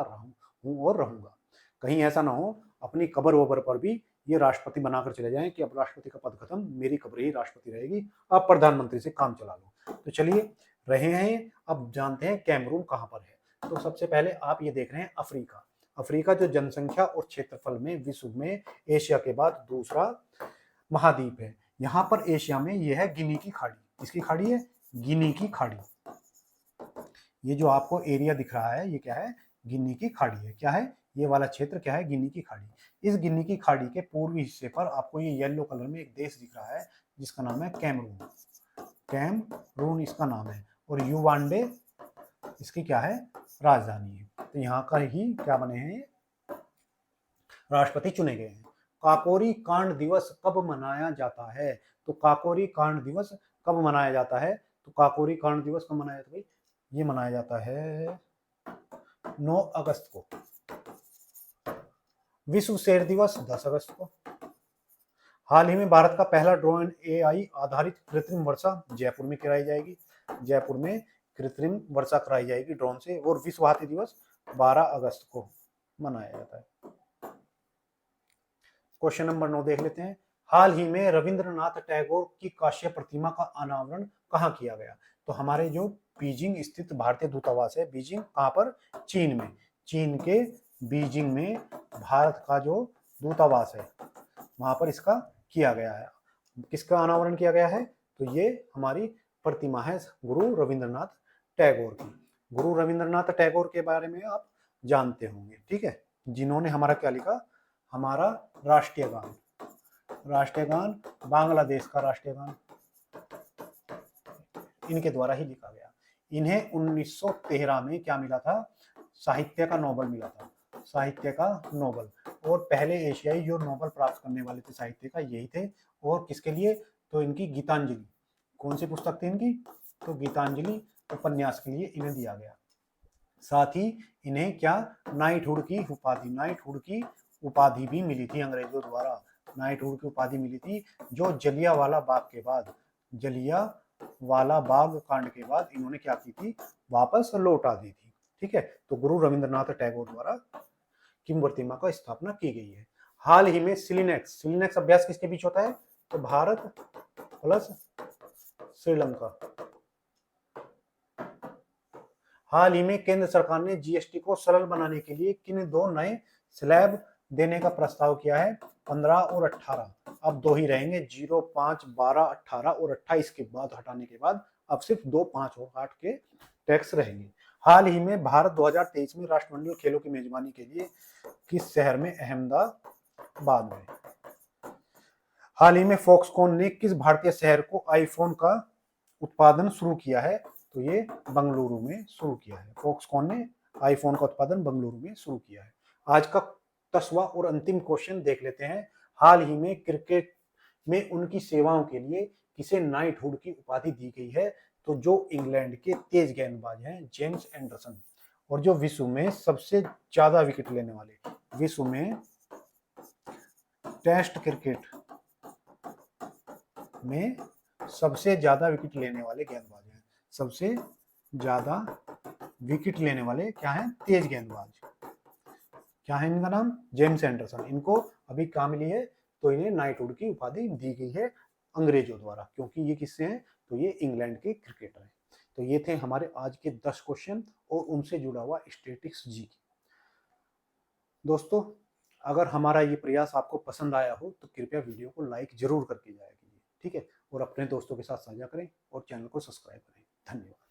हूं और रहूंगा। कहीं ऐसा ना हो अपनी कबर वबर पर भी ये राष्ट्रपति बनाकर चले जाएं कि अब राष्ट्रपति का पद खत्म, मेरी कब्र ही राष्ट्रपति रहेगी, आप प्रधानमंत्री से काम चला लो। तो चलिए रहे हैं, अब जानते हैं कैमरून कहाँ पर है। तो सबसे पहले आप ये देख रहे हैं अफ्रीका। अफ्रीका जो जनसंख्या और क्षेत्रफल में विश्व में एशिया के बाद दूसरा महाद्वीप है। यहाँ पर एशिया में यह है गिनी की खाड़ी। किसकी खाड़ी है? गिनी की खाड़ी। ये जो आपको एरिया दिख रहा है, ये क्या है? गिनी की खाड़ी है। क्या है? ये वाला क्षेत्र क्या है? गिनी की खाड़ी। इस गिनी की खाड़ी के पूर्वी हिस्से पर आपको ये येलो कलर में एक देश दिख रहा है, जिसका नाम है कैमरून। कैमरून इसका नाम है, और युवांडे इसकी क्या है, राजधानी है। तो यहाँ का ही क्या बने हैं, राष्ट्रपति चुने गए हैं। काकोरी कांड दिवस कब मनाया जाता है? तो काकोरी कांड दिवस कब मनाया जाता है? तो काकोरी कांड दिवस कब मनाया जाता है? ये मनाया जाता है 9 अगस्त को। विश्व शेर दिवस 10 अगस्त को। हाल ही में भारत का पहला ड्रोन AI आधारित कृत्रिम वर्षा जयपुर में कराई जाएगी। जयपुर में कृत्रिम वर्षा कराई जाएगी ड्रोन से। और विश्व हाथी दिवस 12 अगस्त को मनाया जाता है। क्वेश्चन नंबर 9 देख लेते हैं। हाल ही में रविंद्रनाथ टैगोर की कांस्य प्रतिमा का अनावरण कहाँ किया गया? तो हमारे जो बीजिंग स्थित भारतीय दूतावास है, बीजिंग कहाँ पर, चीन में, चीन के बीजिंग में भारत का जो दूतावास है वहां पर इसका किया गया है। किसका अनावरण किया गया है? तो ये हमारी प्रतिमा है गुरु रविंद्रनाथ टैगोर की। गुरु रविंद्रनाथ टैगोर के बारे में आप जानते होंगे, ठीक है, जिन्होंने हमारा क्या लिखा, हमारा राष्ट्रीय गान, राष्ट्रीय गान बांग्लादेश का राष्ट्रीय गान इनके द्वारा ही लिखा गया। इन्हें 1913 में क्या मिला था, साहित्य का नोबेल मिला था, साहित्य का नोबेल। और पहले एशियाई जो नोबेल प्राप्त करने वाले थे साहित्य का यही थे। और किसके लिए? तो इनकी गीतांजलि, कौन सी पुस्तक थी इनकी? तो गीतांजलि उपन्यास के लिए इन्हें दिया गया। साथ ही इन्हें क्या, नाइटहुड की उपाधि, नाइटहुड की उपाधि भी मिली थी अंग्रेजों द्वारा। नाइटहुड की उपाधि मिली थी जो जलियांवाला बाग के बाद, जलियांवाला बाग कांड के बाद इन्होंने क्या की थी, वापस लौटा दी थी। ठीक है, तो गुरु रविंद्रनाथ टैगोर द्वारा किम प्रतिमा का स्थापना की गई है। हाल ही में सिलिनेक्स, सिलिनेक्स अभ्यास किसके बीच होता है? तो भारत प्लस श्रीलंका। हाल ही में केंद्र सरकार ने GST को सरल बनाने के लिए किन 2 नए स्लैब देने का प्रस्ताव किया है? 15 और 18। अब 2 ही रहेंगे, 0, 5, 12, 18 और 28 के बाद हटाने के बाद अब सिर्फ 2, 5 और 8 के टैक्स रहेंगे। हाल ही में भारत 2023 में राष्ट्रमंडल खेलों की मेजबानी के लिए किस शहर में? अहमदाबाद में। हाल ही में फॉक्सकॉन ने किस भारतीय शहर को आईफोन का उत्पादन शुरू किया है? तो ये बंगलुरु में शुरू किया है। फॉक्सकॉन ने आईफोन का उत्पादन बंगलुरु में शुरू किया है। आज का 10वां और अंतिम क्वेश्चन देख लेते हैं। हाल ही में क्रिकेट में उनकी सेवाओं के लिए किसे नाइटहुड की उपाधि दी गई है? तो जो इंग्लैंड के तेज गेंदबाज हैं जेम्स एंडरसन, और जो विश्व में सबसे ज्यादा विकेट लेने वाले, विश्व में टेस्ट क्रिकेट में सबसे ज्यादा विकेट लेने वाले गेंदबाज हैं, सबसे ज्यादा विकेट लेने वाले क्या हैं? तेज गेंदबाज। क्या है इनका नाम? James Anderson. इनको अभी क्या मिली है? तो इन्हें नाइटहुड की उपाधि दी गई है अंग्रेजों द्वारा, क्योंकि ये किससे हैं? तो ये इंग्लैंड के क्रिकेटर हैं। तो ये थे हमारे आज के 10 क्वेश्चन और उनसे जुड़ा हुआ स्टैटिस्टिक्स जी। दोस्तों, अगर हमारा ये प्रयास आपको पसंद आया हो तो कृपया वीडियो को लाइक जरूर करके जाया कीजिए, ठीक है, और अपने दोस्तों के साथ साझा करें और चैनल को सब्सक्राइब करें। धन्यवाद।